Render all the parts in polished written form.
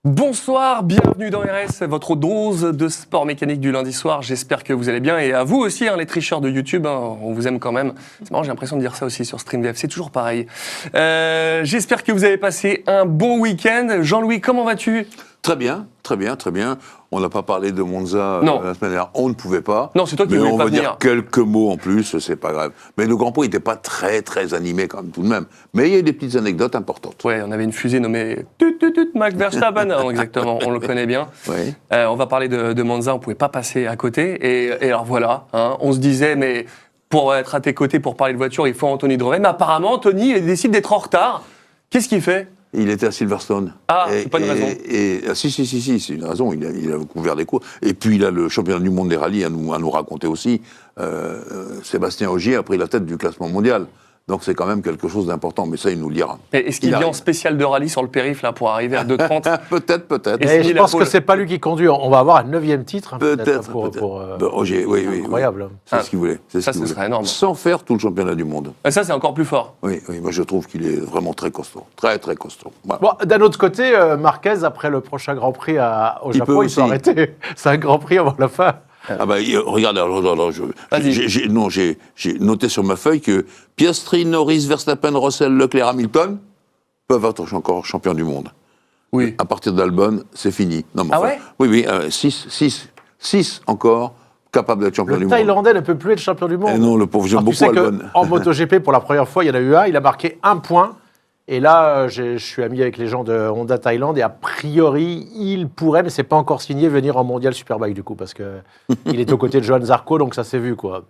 Bonsoir, bienvenue dans RS, votre dose de sport mécanique du lundi soir. J'espère que vous allez bien et à vous aussi, les tricheurs de YouTube, on vous aime quand même. C'est marrant, j'ai l'impression de dire ça aussi sur StreamVF, c'est toujours pareil. J'espère que vous avez passé un bon week-end. Jean-Louis, comment vas-tu ? Très bien, très bien, très bien. On n'a pas parlé de Monza la semaine dernière, on ne pouvait pas. Non, c'est toi qui voulais pas venir. On va dire quelques mots en plus, c'est pas grave. Mais le Grand Prix n'était pas très, très animé quand même tout de même. Mais il y a eu des petites anecdotes importantes. Ouais, on avait une fusée nommée Max Verstappen, exactement, on le connaît bien. Oui. On va parler de Monza, on ne pouvait pas passer à côté. Et alors voilà, on se disait, mais pour être à tes côtés, pour parler de voiture, il faut Anthony Drevet. Mais apparemment, Anthony décide d'être en retard. Qu'est-ce qu'il fait ? Il était à Silverstone. Ah, c'est pas une raison. Si, c'est une raison. Il a couvert des cours. Et puis, il a le championnat du monde des rallyes à nous raconter aussi. Sébastien Ogier a pris la tête du classement mondial. Donc, c'est quand même quelque chose d'important. Mais ça, il nous le dira. Et est-ce qu'il vient en spécial de rallye sur le périph' là, pour arriver à 2,30 ? Peut-être. Et je pense que c'est pas lui qui conduit. On va avoir un 9e titre. Peut-être. Ogier, oui. Incroyable. C'est ce qu'il voulait. Ça, ce serait énorme. Sans faire tout le championnat du monde. Et ça, c'est encore plus fort. Oui, moi je trouve qu'il est vraiment très costaud. Très, très costaud. Voilà. Bon, d'un autre côté, Marquez, après le prochain Grand Prix au Japon, il peut arrêter. C'est un Grand Prix avant la fin. Ah bah, regarde, j'ai noté sur ma feuille que Piastri, Norris, Verstappen, Russell, Leclerc, Hamilton peuvent être encore champions du monde. Oui. À partir d'Albon, c'est fini. Non, mais ouais ? Oui, 6 encore capables d'être champions du monde. Le Thaïlandais ne peut plus être champion du monde. Non, le pauvre, j'aime beaucoup Albon. En MotoGP, pour la première fois, il y en a eu un, il a marqué 1 point. Et là, je suis ami avec les gens de Honda Thaïlande et a priori, il pourrait, mais c'est pas encore signé, venir en Mondial Superbike du coup, parce que il est aux côtés de Johan Zarco, donc ça s'est vu quoi.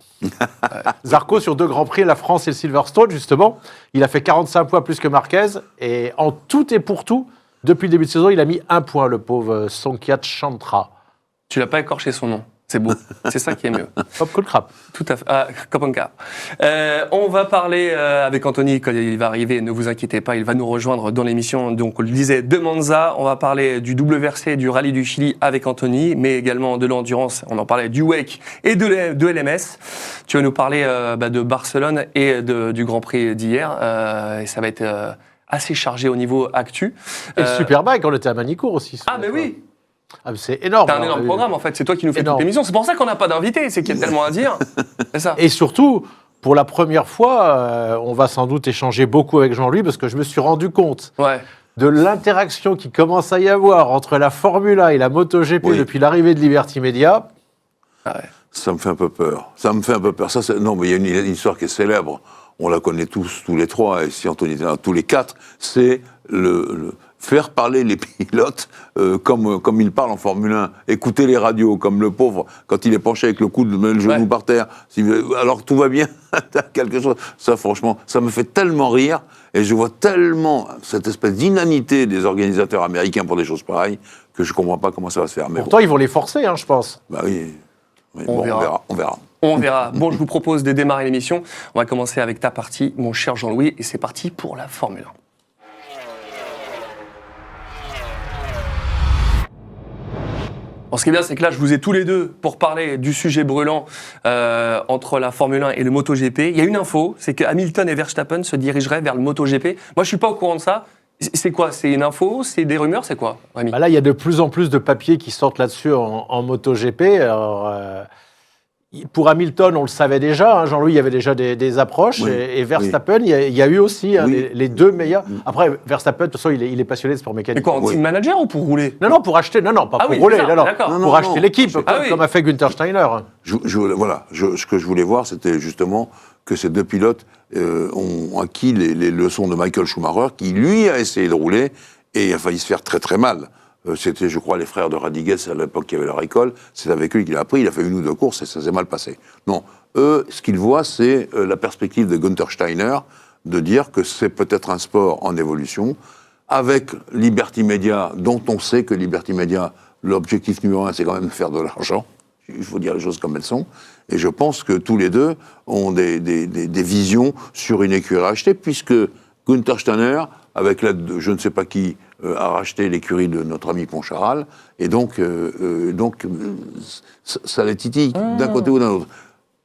Zarco sur 2 Grands Prix, la France et le Silverstone justement, il a fait 45 points plus que Marquez et en tout et pour tout, depuis le début de saison, il a mis 1 point, le pauvre Songkhyat Chantra. Tu l'as pas écorché son nom. C'est beau. C'est ça qui est mieux. Hop, cool crap. Tout à fait. Ah, Kopenka. On va parler avec Anthony quand il va arriver. Ne vous inquiétez pas, il va nous rejoindre dans l'émission. Donc, on le disait, de Monza. On va parler du WRC, du Rallye du Chili avec Anthony, mais également de l'endurance. On en parlait du WEC et de LMS. Tu vas nous parler de Barcelone et du Grand Prix d'hier. Et ça va être assez chargé au niveau actu. Et le Superbike, on était à Manicourt aussi. Ah, mais oui. Ah, c'est énorme. T'as un énorme programme, en fait. C'est toi qui nous fais toute l'émission. C'est pour ça qu'on n'a pas d'invité. C'est qu'il y a tellement à dire. C'est ça. Et surtout, pour la première fois, on va sans doute échanger beaucoup avec Jean-Louis, parce que je me suis rendu compte de l'interaction qui commence à y avoir entre la Formule 1 et la MotoGP depuis l'arrivée de Liberty Media. Ah ouais. Ça me fait un peu peur. Non, mais il y a une histoire qui est célèbre. On la connaît tous les trois, et si Anthony était là, tous les 4, c'est le faire parler les pilotes comme ils parlent en Formule 1. Écouter les radios, comme le pauvre, quand il est penché avec le coude, le genou par terre. Alors tout va bien, quelque chose. Ça, franchement, ça me fait tellement rire, et je vois tellement cette espèce d'inanité des organisateurs américains pour des choses pareilles, que je ne comprends pas comment ça va se faire. Mais pourtant, ils vont les forcer, je pense. Bah oui. On verra. On verra. Bon, je vous propose de démarrer l'émission. On va commencer avec ta partie, mon cher Jean-Louis, et c'est parti pour la Formule 1. Bon, ce qui est bien, c'est que là, je vous ai tous les deux pour parler du sujet brûlant entre la Formule 1 et le MotoGP. Il y a une info, c'est que Hamilton et Verstappen se dirigeraient vers le MotoGP. Moi, je ne suis pas au courant de ça. C'est quoi ? C'est une info ? C'est des rumeurs ? C'est quoi, Rémi ? Là, il y a de plus en plus de papiers qui sortent là-dessus en MotoGP. Alors, pour Hamilton, on le savait déjà. Jean-Louis, il y avait déjà des approches. Oui, et Verstappen, il y a eu aussi les 2 meilleurs. Après, Verstappen, de toute façon, il est passionné de sport mécanique. Mais quoi, en team manager ou pour rouler ? Non, pour acheter. Non, pas pour rouler. Pour acheter l'équipe, comme a fait Günther Steiner. Ce que je voulais voir, c'était justement que ces 2 pilotes ont acquis les leçons de Michael Schumacher, qui, lui, a essayé de rouler et a failli se faire très, très mal. C'était, je crois, les frères de Radiguez, à l'époque qui avaient leur école. C'est avec eux qu'il a appris. Il a fait 1 ou 2 courses et ça s'est mal passé. Non, eux, ce qu'ils voient, c'est la perspective de Günther Steiner de dire que c'est peut-être un sport en évolution, avec Liberty Media, dont on sait que Liberty Media, l'objectif numéro 1, c'est quand même de faire de l'argent. Il faut dire les choses comme elles sont. Et je pense que tous les deux ont des visions sur une écurie à acheter, puisque Günther Steiner, avec l'aide de je ne sais pas qui, a racheté l'écurie de notre ami Poncharal, et donc ça les titille d'un côté ou d'un autre.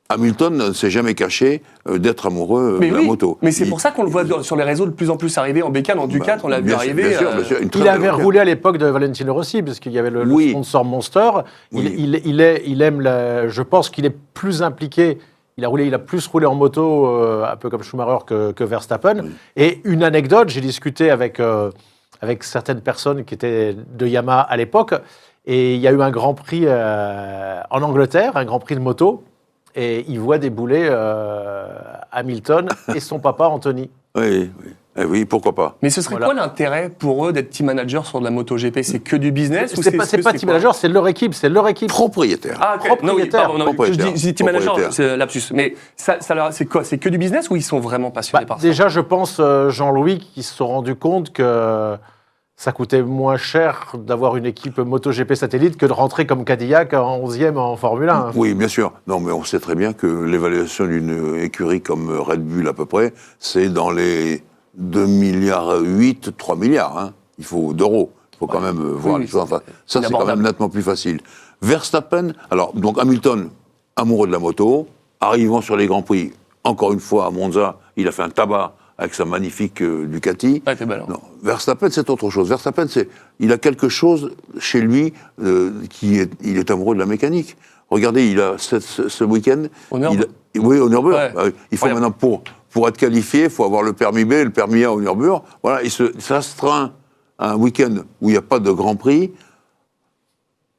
Hamilton ne s'est jamais caché d'être amoureux Mais de la moto. mais c'est pour ça qu'on le voit sur les réseaux de plus en plus arriver en bécane, en Ducat, on l'a vu bien arriver. sûr, bien sûr, une très Il belle avait voiture. roulé à l'époque de Valentino Rossi, parce qu'il y avait le sponsor Monster. Oui. Il aime je pense qu'il est plus impliqué. Il a plus roulé en moto, un peu comme Schumacher que Verstappen. Oui. Et une anecdote, j'ai discuté avec certaines personnes qui étaient de Yamaha à l'époque, et il y a eu un Grand Prix en Angleterre, un Grand Prix de moto, et il voit débouler Hamilton et son papa Anthony. Oui, oui. Eh oui, pourquoi pas. Mais ce serait Voilà. quoi l'intérêt pour eux d'être team manager sur de la MotoGP? C'est que du business ou C'est pas team quoi manager, c'est leur équipe, Propriétaire. Ah, ok. Non, oui, Propriétaire. pardon, non, je dis team manager, Propriétaire. c'est lapsus. Mais c'est quoi? C'est que du business ou ils sont vraiment passionnés par ça? Déjà, je pense, Jean-Louis, qu'ils se sont rendus compte que ça coûtait moins cher d'avoir une équipe MotoGP satellite que de rentrer comme Cadillac en 11e en Formule 1. Oui, bien sûr. Non, mais on sait très bien que l'évaluation d'une écurie comme Red Bull, à peu près, c'est dans les 2,8 milliards, 3 milliards. Hein. Il faut d'euros. Il faut quand même voir les choses. Enfin, ça, c'est quand même nettement plus facile. Verstappen, alors, donc Hamilton, amoureux de la moto, arrivant sur les Grands Prix, encore une fois à Monza, il a fait un tabac avec sa magnifique Ducati. Ouais, t'es belle, hein. Non, Verstappen, c'est autre chose. Verstappen, il a quelque chose chez lui il est amoureux de la mécanique. Regardez, il a ce week-end. Au Nürburgring. Oui, au Nürburgring. Ouais. Il faut maintenant, pour être qualifié, il faut avoir le permis B et le permis A au Nürburgring. Voilà, il s'astreint à un week-end où il n'y a pas de Grand Prix.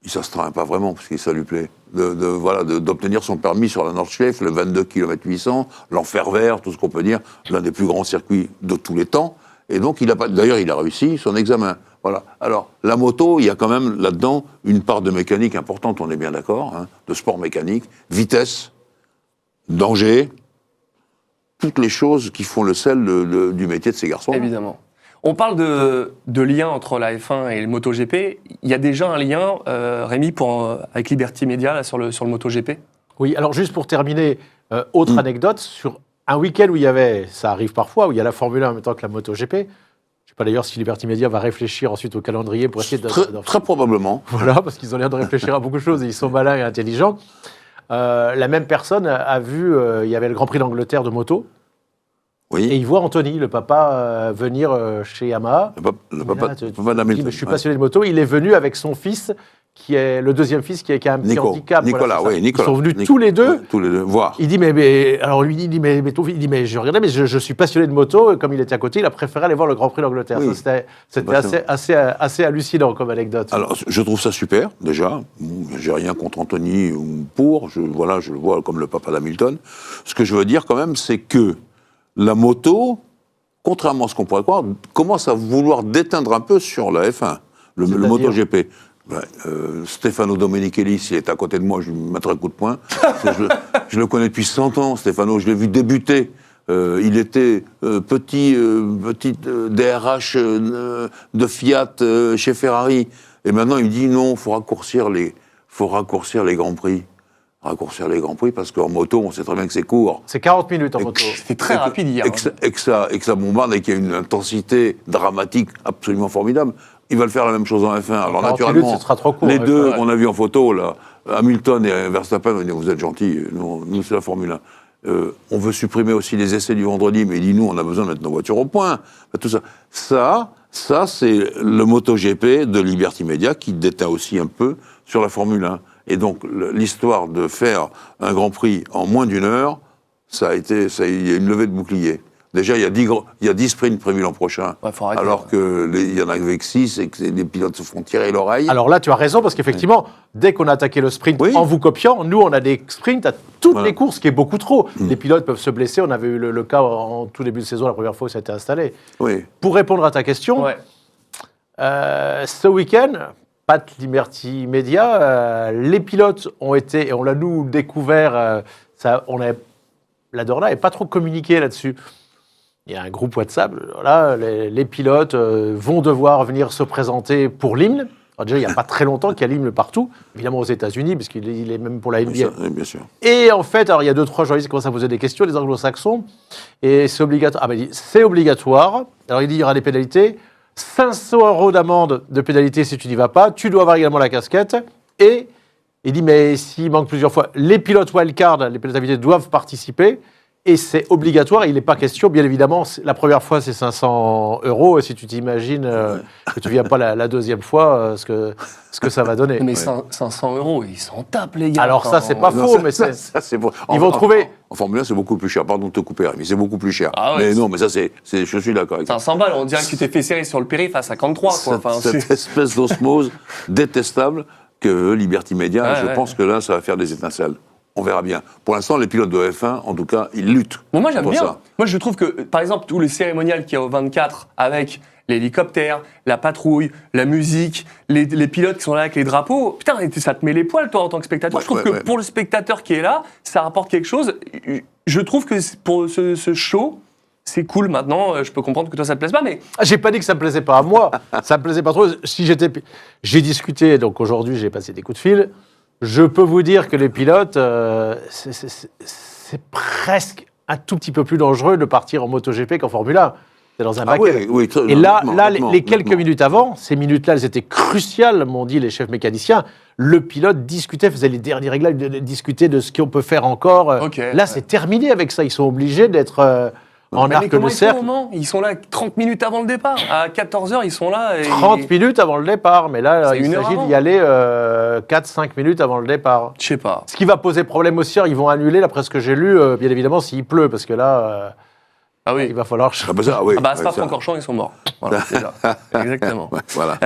Il s'astreint pas vraiment, parce que ça lui plaît. D'obtenir son permis sur la Nordschleife, le 22 km 800, l'enfer vert, tout ce qu'on peut dire, l'un des plus grands circuits de tous les temps. Et donc, d'ailleurs, il a réussi son examen. Voilà. Alors, la moto, il y a quand même là-dedans une part de mécanique importante, on est bien d'accord, hein, de sport mécanique, vitesse, danger, toutes les choses qui font le sel du métier de ces garçons. Évidemment. On parle de lien entre la F1 et le MotoGP. Il y a déjà un lien, Rémi, avec Liberty Media là, sur le MotoGP? Oui, alors juste pour terminer, autre anecdote, sur un week-end où il y avait, ça arrive parfois, où il y a la Formule 1 en même temps que la MotoGP. Je ne sais pas d'ailleurs si Liberty Media va réfléchir ensuite au calendrier pour essayer Très probablement. Voilà, parce qu'ils ont l'air de réfléchir à beaucoup de choses et ils sont malins et intelligents. La même personne a vu, il y avait le Grand Prix d'Angleterre de moto, Oui. et il voit Anthony, le papa, venir chez Yamaha. Le papa Il dit, d'Hamilton. mais je suis passionné de moto. Il est venu avec son fils, qui est le deuxième fils, qui a un petit handicap. Nicolas, voilà, oui, Nicolas. Ils sont venus tous les deux. Ouais, tous les deux, voir. Il dit, alors lui, il dit, mais je regardais, mais je suis passionné de moto. Et comme il était à côté, il a préféré aller voir le Grand Prix d'Angleterre. Oui. Ça, c'était assez hallucinant comme anecdote. Alors, je trouve ça super, déjà. J'ai rien contre Anthony ou pour. Je le vois comme le papa d'Hamilton. Ce que je veux dire, quand même, c'est que la moto, contrairement à ce qu'on pourrait croire, commence à vouloir déteindre un peu sur la F1, le MotoGP. Stefano Domenichelli, s'il est à côté de moi, je lui mettrai un coup de poing. Je le connais depuis 100 ans, Stefano. Je l'ai vu débuter. Il était petit DRH de Fiat chez Ferrari. Et maintenant, il me dit non, faut raccourcir les Grands Prix. Raccourcir les Grands Prix, parce qu'en moto, on sait très bien que c'est court. C'est 40 minutes en moto. C'était très rapide hier. Et que ça bombarde et qu'il y a une intensité dramatique absolument formidable. Il va le faire la même chose en F1. Alors 40 naturellement, minutes, ce sera trop court, les ouais, deux ouais. qu'on a vu en photo, là, Hamilton et Verstappen, vont dire, vous êtes gentils, nous c'est la Formule 1. On veut supprimer aussi les essais du vendredi, mais il dit, nous, on a besoin de mettre nos voitures au point. Tout ça. Ça, c'est le MotoGP de Liberty Media qui déteint aussi un peu sur la Formule 1. Et donc, l'histoire de faire un Grand Prix en moins d'une heure, il y a une levée de bouclier. Déjà, il y a 10 sprints prévus l'an prochain, Ouais, faut arrêter, alors qu'il y en a avec 6 et que les pilotes se font tirer l'oreille. Alors là, tu as raison, parce qu'effectivement, dès qu'on a attaqué le sprint Oui. en vous copiant, nous, on a des sprints à toutes Voilà. les courses, ce qui est beaucoup trop. Les pilotes peuvent se blesser. On avait eu le cas en tout début de saison, la première fois où ça a été installé. Oui. Pour répondre à ta question, Ouais. ce week-end, Pat Liberty Media, les pilotes ont été, et on l'a nous découvert, la Dorna n'est pas trop communiqué là-dessus. Il y a un groupe WhatsApp, là, les pilotes vont devoir venir se présenter pour l'hymne. Alors déjà, il n'y a pas très longtemps qu'il y a l'hymne partout, évidemment aux États-Unis, parce qu'il est même pour la NBA. Bien sûr. Et en fait, alors il y a 2-3 journalistes qui commencent à poser des questions, les anglo-saxons, et c'est obligatoire. Ah ben, il dit, c'est obligatoire. Alors il dit, il y aura des pénalités. 500 € d'amende de pénalité si tu n'y vas pas. Tu dois avoir également la casquette. Et Il dit, mais s'il manque plusieurs fois, les pilotes wildcard, les pilotes invités doivent participer, et c'est obligatoire, il n'est pas question, bien évidemment, la première fois c'est 500 €, et si tu t'imagines que tu ne viens pas la deuxième fois, ce que ça va donner. Mais 500 €, ils s'en tapent, les gars. Alors ça, c'est pas faux, mais ça, c'est bon. Ils vont trouver... En Formule 1, c'est beaucoup plus cher. Pardon de te couper, mais c'est beaucoup plus cher. Ah ouais, mais non, mais ça, je suis d'accord avec ça. 500 balles, on dirait que tu t'es fait serrer sur le périph' à 53, quoi. Enfin, Cette espèce d'osmose détestable que Liberty Media, je pense que là, ça va faire des étincelles. On verra bien. Pour l'instant, les pilotes de F1, en tout cas, ils luttent. Mais moi, j'aime contre bien. ça. Moi, je trouve que, par exemple, tout le cérémonial qu'il y a au 24 avec l'hélicoptère, la patrouille, la musique, les pilotes qui sont là avec les drapeaux, putain, ça te met les poils, toi, en tant que spectateur. Ouais, je trouve que pour le spectateur qui est là, ça rapporte quelque chose. Je trouve que pour ce show, c'est cool. Maintenant, je peux comprendre que toi, ça te plaise pas, mais... J'ai pas dit que ça me plaisait pas à moi. Ça me plaisait pas trop. J'ai discuté, donc aujourd'hui, j'ai passé des coups de fil. Je peux vous dire que les pilotes, c'est presque un tout petit peu plus dangereux de partir en MotoGP qu'en Formule 1. C'est dans un baquet. Oui, et là, les quelques minutes avant, ces minutes-là, elles étaient cruciales, m'ont dit les chefs mécaniciens. Le pilote discutait, faisait les derniers réglages, discutait de ce qu'on peut faire encore. Là, c'est terminé avec ça. Ils sont obligés d'être en arc de cercle. Ils sont là 30 minutes avant le départ. À 14h, ils sont là. 30 minutes avant le départ. Mais là, il s'agit d'y aller 4-5 minutes avant le départ. Je sais pas. Ce qui va poser problème aussi, ils vont annuler, d'après ce que j'ai lu, bien évidemment, s'il pleut, parce que là, il va falloir... Spa-Francorchamps, ils sont morts. Voilà, déjà. Exactement. Voilà.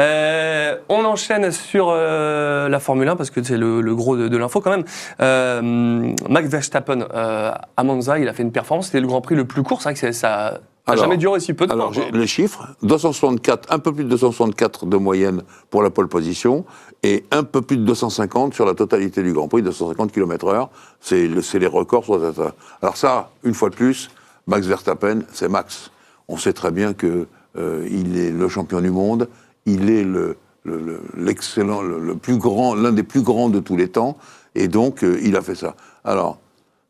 On enchaîne sur la Formule 1, parce que c'est le gros de l'info quand même. Max Verstappen, à Monza, il a fait une performance, c'était le Grand Prix le plus court, c'est vrai que ça n'a jamais duré aussi peu de temps. Alors, j'ai les chiffres, 264, un peu plus de 264 de moyenne pour la pole position, et un peu plus de 250 sur la totalité du Grand Prix, 250 km/h, c'est les records sur ça. Alors ça, une fois de plus, Max Verstappen, c'est Max. On sait très bien que il est le champion du monde, il est l'excellent, le plus grand, l'un des plus grands de tous les temps, et donc il a fait ça. Alors,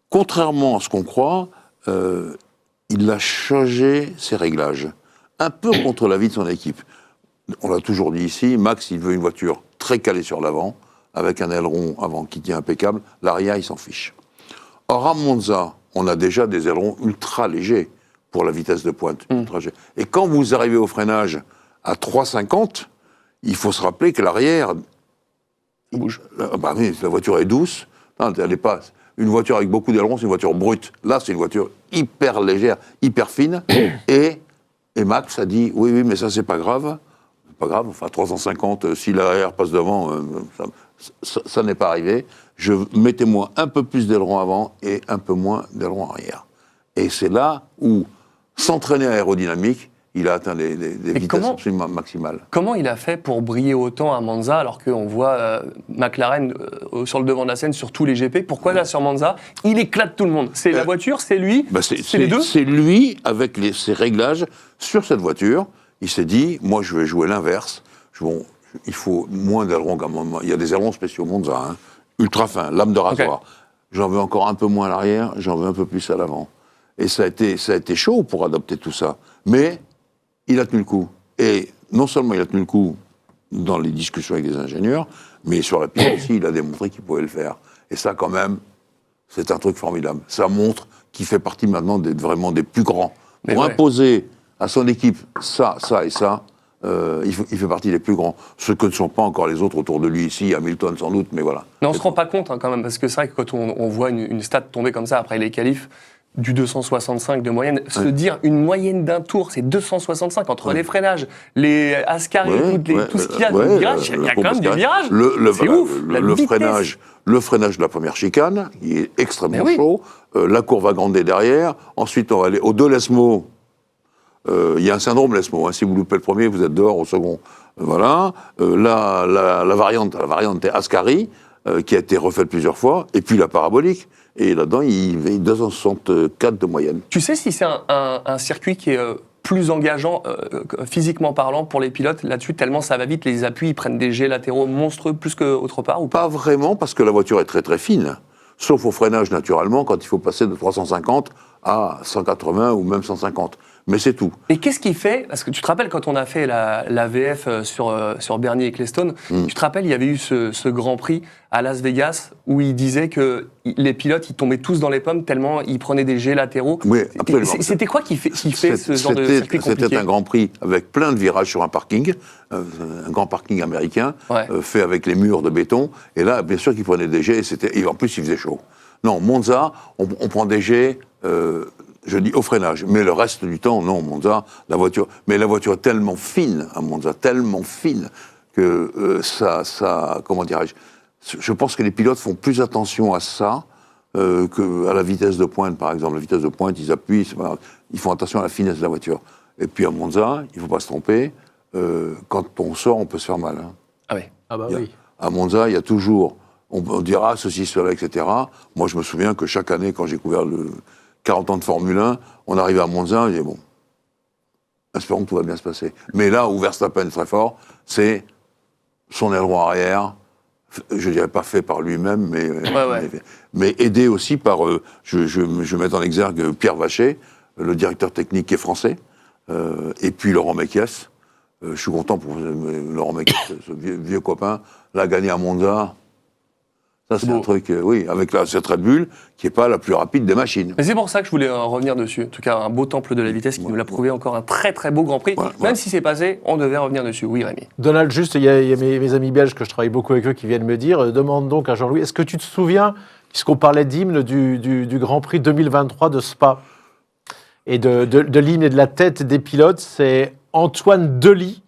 contrairement à ce qu'on croit, il a changé ses réglages, un peu contre l'avis de son équipe. On l'a toujours dit ici, Max, il veut une voiture très calée sur l'avant, avec un aileron avant qui tient impeccable, l'arrière, il s'en fiche. Or, à Monza, on a déjà des ailerons ultra légers pour la vitesse de pointe. Et quand vous arrivez au freinage à 3,50, il faut se rappeler que l'arrière bouge. Bah oui, la voiture est douce. Non, elle n'est pas... Une voiture avec beaucoup d'ailerons, c'est une voiture brute. Là, c'est une voiture hyper légère, hyper fine. Et Max a dit, oui, mais ça, c'est pas grave. Pas grave, enfin, 350, si l'arrière passe devant, ça n'est pas arrivé. Mettez-moi un peu plus d'ailerons avant et un peu moins d'ailerons arrière. Et c'est là où, s'entraîner à aérodynamique, il a atteint des vitesses absolument maximales. Comment il a fait pour briller autant à Monza, alors qu'on voit McLaren sur le devant de la scène sur tous les GP? Pourquoi là, sur Monza, il éclate tout le monde? C'est la voiture, c'est lui, c'est les deux? C'est lui, avec ses réglages sur cette voiture. Il s'est dit, moi, je vais jouer l'inverse. Bon, il faut moins d'ailerons qu'à Monza. Il y a des ailerons spéciaux Monza, hein, ultra fins, lame de rasoir. Okay. J'en veux encore un peu moins à l'arrière, j'en veux un peu plus à l'avant. Et ça a été chaud pour adopter tout ça. Mais il a tenu le coup. Et non seulement il a tenu le coup dans les discussions avec les ingénieurs, mais sur la piste aussi, il a démontré qu'il pouvait le faire. Et ça, quand même, c'est un truc formidable. Ça montre qu'il fait partie maintenant vraiment des plus grands. Pour imposer à son équipe ça et ça, il fait partie des plus grands. Ce que ne sont pas encore les autres autour de lui ici, Hamilton sans doute, mais voilà. Mais on ne se rend pas compte quand même, parce que c'est vrai que quand on voit une stat tomber comme ça après les qualifs, du 265 de moyenne, se dire une moyenne d'un tour, c'est 265 entre les freinages, les Ascari, tout ce qu'il y a de virages, il y a quand même des virages. C'est ouf. Le freinage de la première chicane, il est extrêmement chaud. La courbe va grandir derrière. Ensuite, on va aller aux deux Lesmo. Il y a un syndrome Lesmo. Hein. Si vous loupez le premier, vous êtes dehors au second. Voilà. La variante est Ascari, qui a été refaite plusieurs fois. Et puis la parabolique. Et là-dedans, il fait 264 de moyenne. Tu sais si c'est un circuit qui est plus engageant, physiquement parlant, pour les pilotes là-dessus, tellement ça va vite, les appuis, ils prennent des jets latéraux monstrueux plus qu'autre part, ou pas? Pas vraiment, parce que la voiture est très très fine. Sauf au freinage, naturellement, quand il faut passer de 350 à 180 ou même 150. Mais c'est tout. Et qu'est-ce qui fait, parce que tu te rappelles quand on a fait la VF sur Bernie Ecclestone, tu te rappelles, il y avait eu ce Grand Prix à Las Vegas où il disait que les pilotes, ils tombaient tous dans les pommes tellement ils prenaient des jets latéraux. Oui, absolument. C'était quoi qui fait ce genre de circuit compliqué? C'était un Grand Prix avec plein de virages sur un parking, un grand parking américain, fait avec les murs de béton. Et là, bien sûr qu'ils prenaient des jets, et en plus, il faisait chaud. Non, Monza, on prend des jets... je dis au freinage, mais le reste du temps, non, Monza, la voiture est tellement fine à Monza, tellement fine, que comment dirais-je, je pense que les pilotes font plus attention à ça qu'à la vitesse de pointe, par exemple. La vitesse de pointe, ils appuient, ils font attention à la finesse de la voiture. Et puis à Monza, il ne faut pas se tromper, quand on sort, on peut se faire mal. Hein. Ah oui. Ah bah oui. À Monza, il y a toujours, on dira ceci, cela, etc. Moi, je me souviens que chaque année, quand j'ai couvert 40 ans de Formule 1, on arrivait à Monza, et bon, espérons que tout va bien se passer. Mais là où Verstappen est très fort, c'est son aileron arrière, je dirais pas fait par lui-même, mais aidé aussi par, je mets en exergue Pierre Vacher, le directeur technique qui est français, et puis Laurent Mekies. Je suis content pour Laurent Mekies, ce vieux copain, l'a gagné à Monza. Ça, c'est un truc, oui, avec cette Red Bull, qui n'est pas la plus rapide des machines. Mais c'est pour ça que je voulais revenir dessus. En tout cas, un beau temple de la vitesse qui nous l'a prouvé, encore un très très beau Grand Prix. Même si c'est passé, on devait revenir dessus. Oui, Rémi. Donald, juste, il y a mes amis belges que je travaille beaucoup avec eux qui viennent me dire, demande donc à Jean-Louis, est-ce que tu te souviens, puisqu'on parlait d'hymne du Grand Prix 2023 de Spa, et de l'hymne et de la tête des pilotes, c'est Antoine Delis,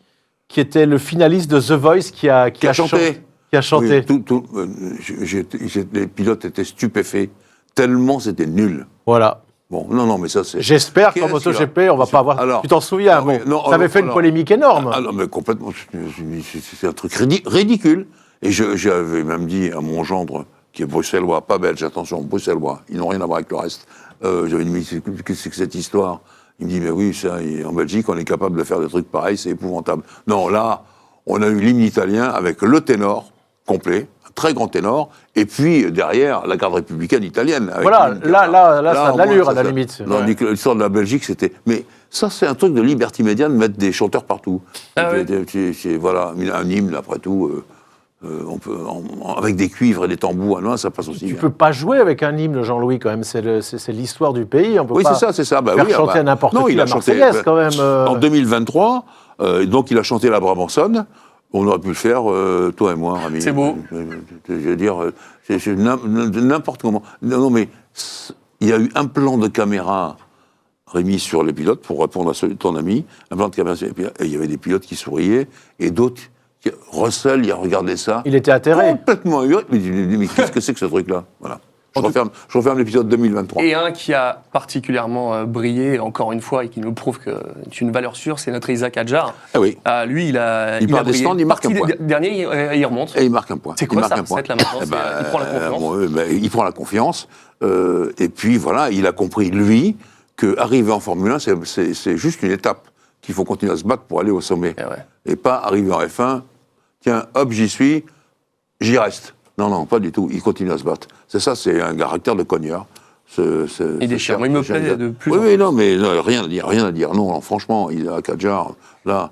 qui était le finaliste de The Voice, qui a chanté. Qui a chanté. Oui, les pilotes étaient stupéfaits, tellement c'était nul. Voilà. Bon, non, mais ça c'est... J'espère qu'en MotoGP, on va pas avoir... Alors, tu t'en souviens, bon, ça avait fait une polémique énorme. Ah non, mais complètement, c'est un truc ridicule. Et j'avais même dit à mon gendre, qui est bruxellois, pas belge, attention, bruxellois, ils n'ont rien à voir avec le reste, j'avais dit, qu'est-ce que c'est que cette histoire? Il me dit, mais oui, ça, en Belgique, on est capable de faire des trucs pareils, c'est épouvantable. Non, là, on a eu l'hymne italien avec le ténor, complet, un très grand ténor, et puis derrière, la garde républicaine italienne. Voilà, là, ça a de l'allure, à la limite. L'histoire de la Belgique, c'était... Mais ça, c'est un truc de liberté média de mettre des chanteurs partout. Voilà, un hymne, après tout, on peut, avec des cuivres et des tambours, non, ça passe aussi tu bien. peux pas jouer avec un hymne, Jean-Louis, quand même, c'est l'histoire du pays, on peut pas c'est ça. Bah, faire chanter à n'importe qui la Marseillaise, quand même. En 2023, donc il a chanté la Brabançonne. On aurait pu le faire, toi et moi, Rami. C'est beau. Je veux dire, c'est n'importe comment. Non, mais il y a eu un plan de caméra remis sur les pilotes, pour répondre à ton ami, un plan de caméra sur les pilotes, et il y avait des pilotes qui souriaient, et d'autres, Russell, il a regardé ça. Il était atterré. Complètement heureux. Mais qu'est-ce que c'est que ce truc-là? Voilà. Je referme l'épisode 2023. Et un qui a particulièrement brillé, encore une fois, et qui nous prouve que c'est une valeur sûre, c'est notre Isaac Hadjar. Ah oui. Lui, il a part des stands, il marque un point. Dernier, il remonte. Et il marque un point. C'est quoi ça, recette, là, maintenant? Il prend la confiance. Il prend la confiance. Et puis, voilà, il a compris, lui, qu'arriver en Formule 1, c'est juste une étape qu'il faut continuer à se battre pour aller au sommet. Et pas arriver en F1, tiens, hop, j'y suis, j'y reste. Non, pas du tout. Il continue à se battre. C'est ça, c'est un caractère de cogneur. Il déchire. Il me plaît de plus. Oui, non, mais rien à dire. Non, franchement, il a Hadjar, là.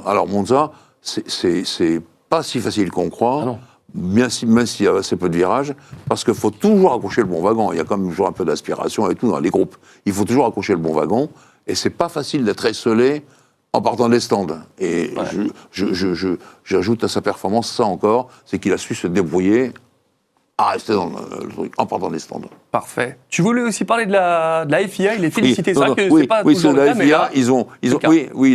Alors, Monza, c'est pas si facile qu'on croit. Ah non. Même s'il y a assez peu de virages, parce qu'il faut toujours accrocher le bon wagon. Il y a quand même toujours un peu d'aspiration et tout dans les groupes. Il faut toujours accrocher le bon wagon. Et c'est pas facile d'être esselé en partant des stands. Et j'ajoute à sa performance ça encore, c'est qu'il a su se débrouiller à rester dans le truc, en partant des stands. Parfait. Tu voulais aussi parler de la FIA, il est félicité. Oui, c'est pas toujours le cas, mais là,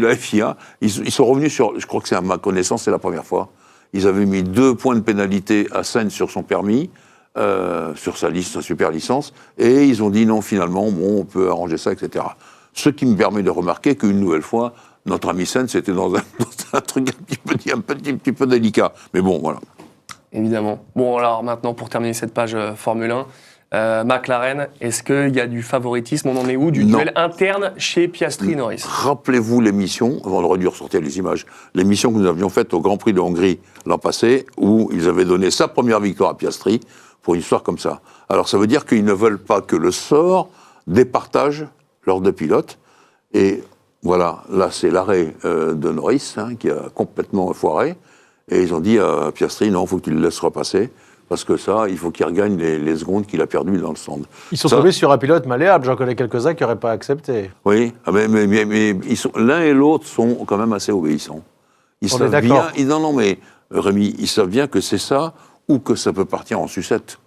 la FIA, ils sont revenus sur, je crois que c'est à ma connaissance, c'est la première fois, ils avaient mis 2 points de pénalité à Sainz sur son permis, sur sa super licence, et ils ont dit non, finalement, on peut arranger ça, etc. Ce qui me permet de remarquer qu'une nouvelle fois, notre ami Sainz était dans un truc un petit peu délicat. Mais bon, voilà. Évidemment. Bon, alors maintenant, pour terminer cette page Formule 1, McLaren, est-ce qu'il y a du favoritisme? On en est où? Du duel interne chez Piastri-Norris? Rappelez-vous l'émission, on aurait dû ressortir les images, l'émission que nous avions faite au Grand Prix de Hongrie l'an passé, où ils avaient donné sa première victoire à Piastri, pour une histoire comme ça. Alors ça veut dire qu'ils ne veulent pas que le sort départage leurs 2 pilotes, et Voilà, là c'est l'arrêt de Norris qui a complètement foiré. Et ils ont dit à Piastri, non, il faut que tu le laisses repasser. Parce que ça, il faut qu'il regagne les secondes qu'il a perdues dans le stand. Ils sont tombés sur un pilote malléable. J'en connais quelques-uns qui n'auraient pas accepté. Oui, mais ils sont, l'un et l'autre sont quand même assez obéissants. Ils savent bien. Non, mais Rémi, ils savent bien que c'est ça ou que ça peut partir en sucette.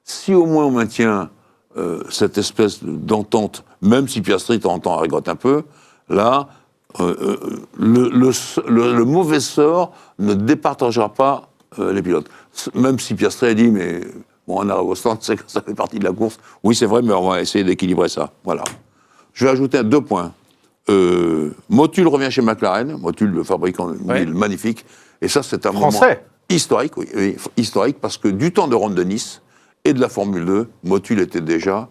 Si au moins on maintient cette espèce d'entente, même si Piastri de temps en temps regrette un peu, là, le mauvais sort ne départagera pas les pilotes. Même si Piastri a dit, mais bon, un arrêt au stand, c'est que ça fait partie de la course. Oui, c'est vrai, mais on va essayer d'équilibrer ça. Voilà. Je vais ajouter 2 points. Motul revient chez McLaren. Motul, le fabricant magnifique. Et ça, c'est un moment historique, historique, parce que du temps de Ronde de Nice et de la Formule 2, Motul était déjà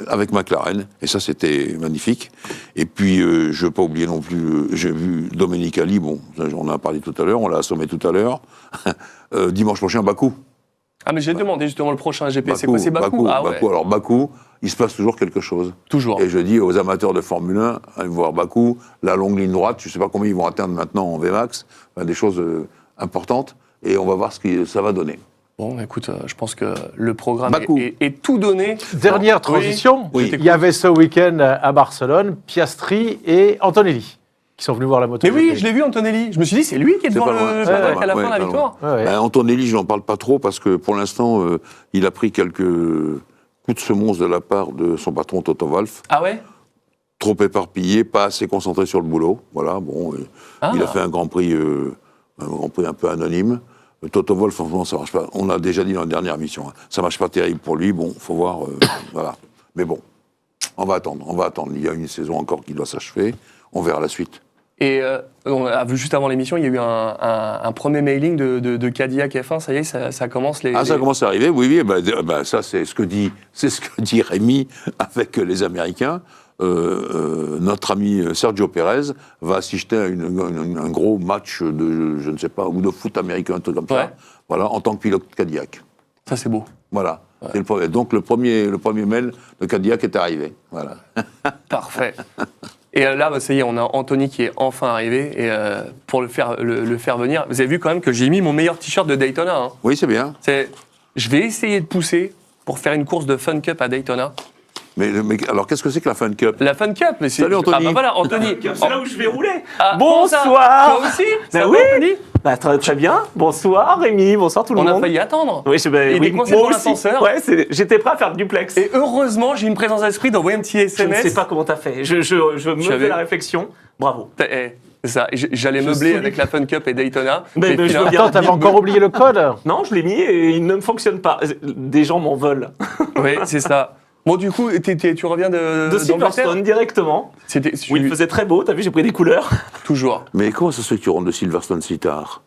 avec McLaren, et ça c'était magnifique. Et puis je ne veux pas oublier non plus, j'ai vu Domenicali, bon, on en a parlé tout à l'heure, on l'a assommé tout à l'heure, dimanche prochain Bakou. Ah mais j'ai demandé justement le prochain GP, c'est quoi, c'est Bakou? Alors Bakou, il se passe toujours quelque chose. Toujours. Et je dis aux amateurs de Formule 1, allez voir Bakou, la longue ligne droite, je ne sais pas combien ils vont atteindre maintenant en VMAX, des choses importantes, et on va voir ce que ça va donner. Bon, écoute, je pense que le programme est tout donné. Dernière transition, il y avait ce week-end à Barcelone, Piastri et Antonelli, qui sont venus voir la moto. Mais oui, je l'ai vu, Antonelli. Je me suis dit, c'est lui qui est devant le paddock à la fin de la victoire. Antonelli, je n'en parle pas trop, parce que pour l'instant, il a pris quelques coups de semonce de la part de son patron Toto Wolff. Ah ouais? Trop éparpillé, pas assez concentré sur le boulot. Voilà, bon, il a fait un Grand Prix un peu anonyme. Toto Wolff, franchement, ça marche pas. On l'a déjà dit dans la dernière émission. Ça marche pas terrible pour lui. Bon, faut voir. Voilà. Mais bon, on va attendre. Il y a une saison encore qui doit s'achever. On verra la suite. Et on a vu juste avant l'émission, il y a eu un premier mailing de Cadillac F1. Ça y est, ça commence ça commence à arriver. Oui. Ça, c'est ce que dit Rémi avec les Américains. Notre ami Sergio Pérez va assister à un gros match de, je ne sais pas, ou de foot américain, un truc comme ça, voilà, en tant que pilote Cadillac. Ça, c'est beau. Voilà. Ouais. Donc, le premier mail de Cadillac est arrivé. Voilà. Parfait. Et là, ça y est, on a Anthony qui est enfin arrivé. Et pour le faire venir, vous avez vu quand même que j'ai mis mon meilleur t-shirt de Daytona. Hein. Oui, c'est bien. Je vais essayer de pousser pour faire une course de Fun Cup à Daytona. Mais alors, qu'est-ce que c'est que la Fun Cup? La Fun Cup, mais c'est... Salut Anthony. Ah bah voilà, Anthony. C'est là où je vais rouler. Ah, bonsoir. Toi aussi? Bah oui. Anthony très bien. Bonsoir Rémi, bonsoir tout le monde. On a failli attendre. Oui, il est coincé dans l'ascenseur. Ouais, j'étais prêt à faire le duplex. Et heureusement, j'ai une présence d'esprit d'envoyer un petit SMS. Je ne sais pas comment t'as fait. Je me fais la réflexion. Bravo. C'est ça. J'allais meubler avec la Fun Cup et Daytona. Mais attends, t'avais encore oublié le code? Non, je l'ai mis et il ne fonctionne pas. Des gens m'en veulent. Oui, c'est ça. Bon, du coup, tu reviens de Silverstone directement. Oui, il faisait très beau, t'as vu, j'ai pris des couleurs. Toujours. Mais comment ça se fait que tu rentres de Silverstone si tard?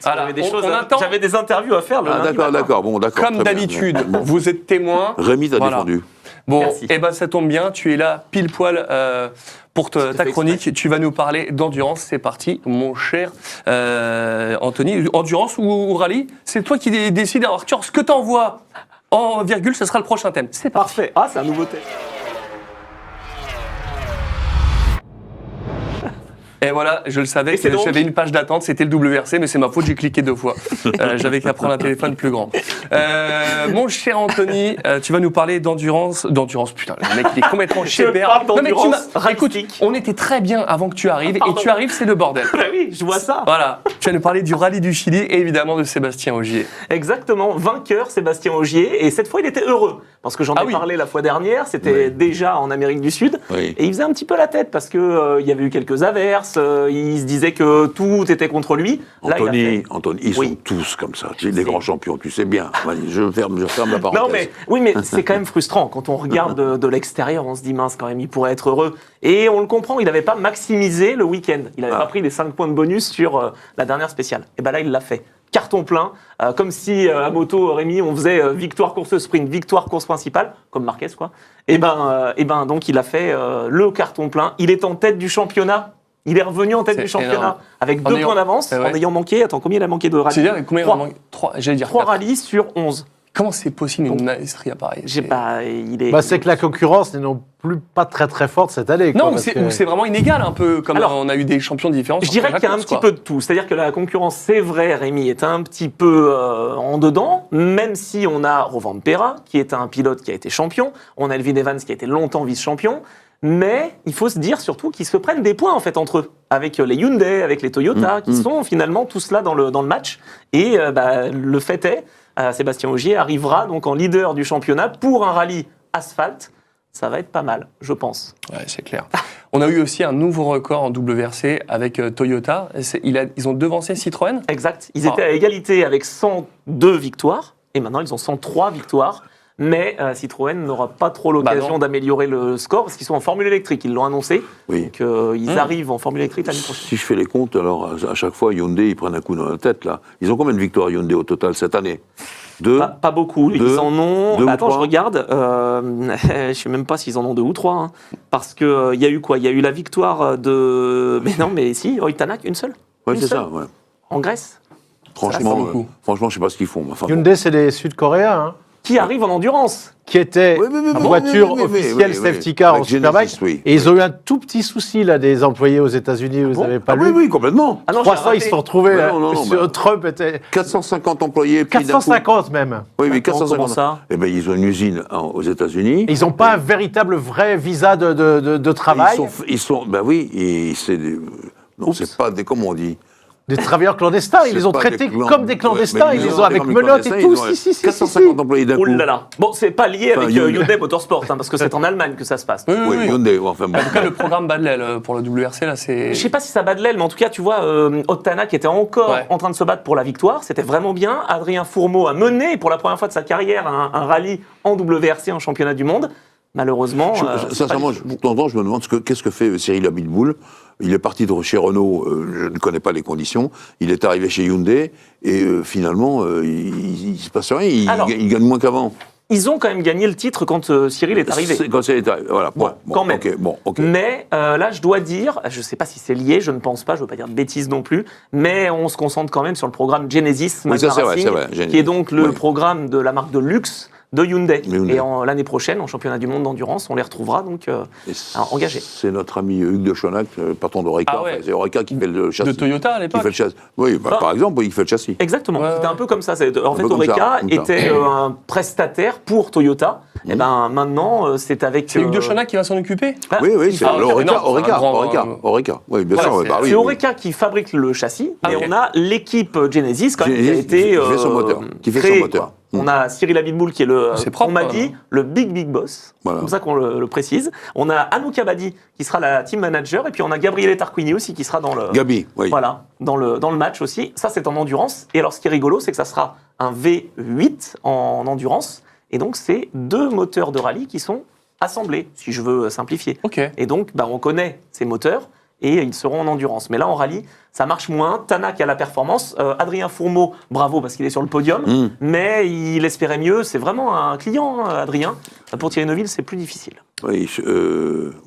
J'avais des interviews à faire le lundi matin. D'accord. Comme d'habitude, vous êtes témoin. Rémi t'a défendu. Bon, ça tombe bien, tu es là pile poil pour ta chronique. Tu vas nous parler d'endurance. C'est parti, mon cher Anthony. Endurance ou rallye? C'est toi qui décides. Alors, Arthur, ce que t'envoies en virgule, ce sera le prochain thème. C'est parfait. Ah, c'est un nouveau thème. Et voilà, je le savais, j'avais une page d'attente, c'était le WRC, mais c'est ma faute, j'ai cliqué 2 fois. J'avais qu'à prendre un téléphone plus grand. Mon cher Anthony, tu vas nous parler d'endurance. Putain, le mec, il est complètement chépère. Non, mais écoute, on était très bien avant que tu arrives, et tu arrives, c'est le bordel. Bah oui, je vois ça. Voilà, tu vas nous parler du rallye du Chili, et évidemment de Sébastien Ogier. Exactement, vainqueur Sébastien Ogier, et cette fois il était heureux, parce que j'en ai parlé la fois dernière, c'était déjà en Amérique du Sud, et il faisait un petit peu la tête, parce que il y avait eu quelques averses, il se disait que tout était contre lui. Anthony, ils sont tous comme ça. Les grands champions, tu sais bien. Je ferme la parenthèse. Mais c'est quand même frustrant. Quand on regarde de l'extérieur, on se dit mince quand même, il pourrait être heureux. Et on le comprend, il n'avait pas maximisé le week-end. Il n'avait pas pris les 5 points de bonus sur la dernière spéciale. Et bien là, il l'a fait. Carton plein, comme si à moto, Rémi, on faisait victoire course sprint, victoire course principale, comme Marquez quoi. Et ben donc il a fait le carton plein. Il est en tête du championnat. Il est revenu en tête du championnat énorme. Avec 2 points d'avance en ayant manqué. Attends, combien il a manqué de rallyes? C'est-à-dire combien il a manqué? 3 rallyes sur 11. Comment c'est possible une maestria pareille? J'ai pas, il est. Bah, c'est que la concurrence n'est non plus pas très très forte cette année. Non, quoi, ou parce c'est que- ou c'est vraiment inégal, un peu comme Alors, on a eu des champions différents. Je sur dirais chaque qu'il y a un course, petit quoi. peu de tout. C'est-à-dire que la concurrence, c'est vrai, Rémi, est un petit peu en dedans, même si on a Rovanperä, qui est un pilote qui a été champion, on a Elfyn Evans qui a été longtemps vice-champion, mais il faut se dire surtout qu'ils se prennent des points en fait entre eux, avec les Hyundai, avec les Toyota, qui sont finalement tous là dans le match. Et le fait est, Sébastien Ogier arrivera donc en leader du championnat pour un rallye asphalte. Ça va être pas mal, je pense. Ouais, c'est clair. On a eu aussi un nouveau record en WRC avec Toyota. Ils ont devancé Citroën. Exact. Ils étaient à égalité avec 102 victoires, et maintenant ils ont 103 victoires. Mais Citroën n'aura pas trop l'occasion non. d'améliorer le score parce qu'ils sont en formule électrique, ils l'ont annoncé. Oui. Donc ils arrivent en formule électrique l'année prochaine. Si je fais les comptes, alors à chaque fois, Hyundai, ils prennent un coup dans la tête, là. Ils ont combien de victoires, Hyundai, au total, cette année? 2. Pas beaucoup, ils deux, en ont. 2 ou Attends, 3. je regarde. Je sais même pas s'ils en ont 2 ou 3. Hein, parce que il y a eu quoi? Il y a eu la victoire de. Mais non, mais si, Oitanak, une seule. Ouais, Une c'est seule. ça, ouais. En Grèce. Franchement, pas beaucoup. franchement, je sais pas ce qu'ils font. mais Enfin, bon. Hyundai, c'est les Sud-Coréens, hein, Qui arrive en endurance. qui étaient Oui, oui, oui, voiture oui, oui, oui, officielle oui, oui. safety car en Avec Superbike. Genesis, oui. Et ils ont eu un tout petit souci, là, des employés aux États-Unis, vous bon n'avez pas Ah lu. oui, oui, complètement. Ah non, j'ai 300, ils raté. se sont retrouvés. Ouais, là, non, non, sur bah. Trump était 450 employés. puis d'un coup- 450 même. Oui, mais Comment 450. ça Eh bien, ils ont une usine aux États-Unis. Et ils n'ont pas un véritable vrai visa de travail. Ils sont, ben oui, et c'est des, non, Oups. c'est pas des, comment on dit. Des travailleurs clandestins, ils C'est les ont pas traités des comme des clandestins, Ouais, ils mais les ont avec comme des menottes et clandestins, tout. ils ont Si. 450 employés d'un Oh coup. là là. Bon, c'est pas lié Enfin, avec Hyundai. Hyundai Motorsport, hein, parce que c'est en Allemagne que ça se passe. Oui, Oui, Hyundai, enfin bon. En tout cas, le programme bat de l'aile pour le WRC, là, c'est. Je sais pas si ça bat de l'aile, mais en tout cas, tu vois, Ottana qui était encore Ouais. en train de se battre pour la victoire, c'était vraiment bien. Adrien Fourmeau a mené pour la première fois de sa carrière un rallye en WRC, en championnat du monde. Malheureusement, Sincèrement, de temps en temps, je me demande qu'est-ce que fait Cyril Abitboul. Il est parti de chez Renault, je ne connais pas les conditions. Il est arrivé chez Hyundai et finalement, il ne se passe rien. Il gagne moins qu'avant. ils ont quand même gagné le titre quand Cyril est arrivé. Quand Cyril est arrivé, voilà. Bon, quand même. Ok. Mais là, je dois dire, je ne sais pas si c'est lié, je ne pense pas, je ne veux pas dire de bêtises non plus, mais on se concentre quand même sur le programme Genesis Oui, ça, Mazda c'est vrai, Racing, c'est vrai, Genesis. qui est donc le Oui. programme de la marque de luxe de Hyundai. Hyundai. Et l'année prochaine, en championnat du monde d'endurance, on les retrouvera donc Et engagés. C'est notre ami Hugues de Chonac, patron d'Oreca. Ah ouais. Enfin, c'est Oreca qui fait le châssis. De Toyota à Qui l'époque. fait le châssis. Oui, bah, Ah. par exemple, il fait le châssis. Exactement, Ouais, c'était ouais. un peu comme ça. En fait, peu comme Oreca ça, comme ça. était un prestataire pour Toyota. Et ben maintenant, c'est avec. C'est Hugues de Chonac qui va s'en occuper. Ah, Oui, c'est Ah, ok, Oreca, non, c'est un Oreca, grand- Oreca. Oui, bien Voilà, sûr. c'est- bah oui, c'est oui. Oreca qui fabrique le châssis, Ah, et ok. on a l'équipe Genesis quand même, qui a Genesis été qui fait son moteur, qui fait son créée, moteur. quoi. On a Cyril Abitboul qui est C'est propre, on m'a hein. dit, le big boss. Voilà. C'est comme ça qu'on le précise. On a Anouk Abadi qui sera la team manager, et puis on a Gabriele Tarquini aussi qui sera dans le. Gabi, oui. Voilà, dans le match aussi. Ça, c'est en endurance. Et alors, ce qui est rigolo, c'est que ça sera un V8 en endurance. Et donc, c'est 2 moteurs de rallye qui sont assemblés, si je veux simplifier. Ok. Et donc, on connaît ces moteurs et ils seront en endurance. Mais là, en rallye, ça marche moins. Tanak a la performance. Adrien Fourmeau, bravo parce qu'il est sur le podium. Mais il espérait mieux. C'est vraiment un client, hein, Adrien. Pour Thierry Neuville, c'est plus difficile.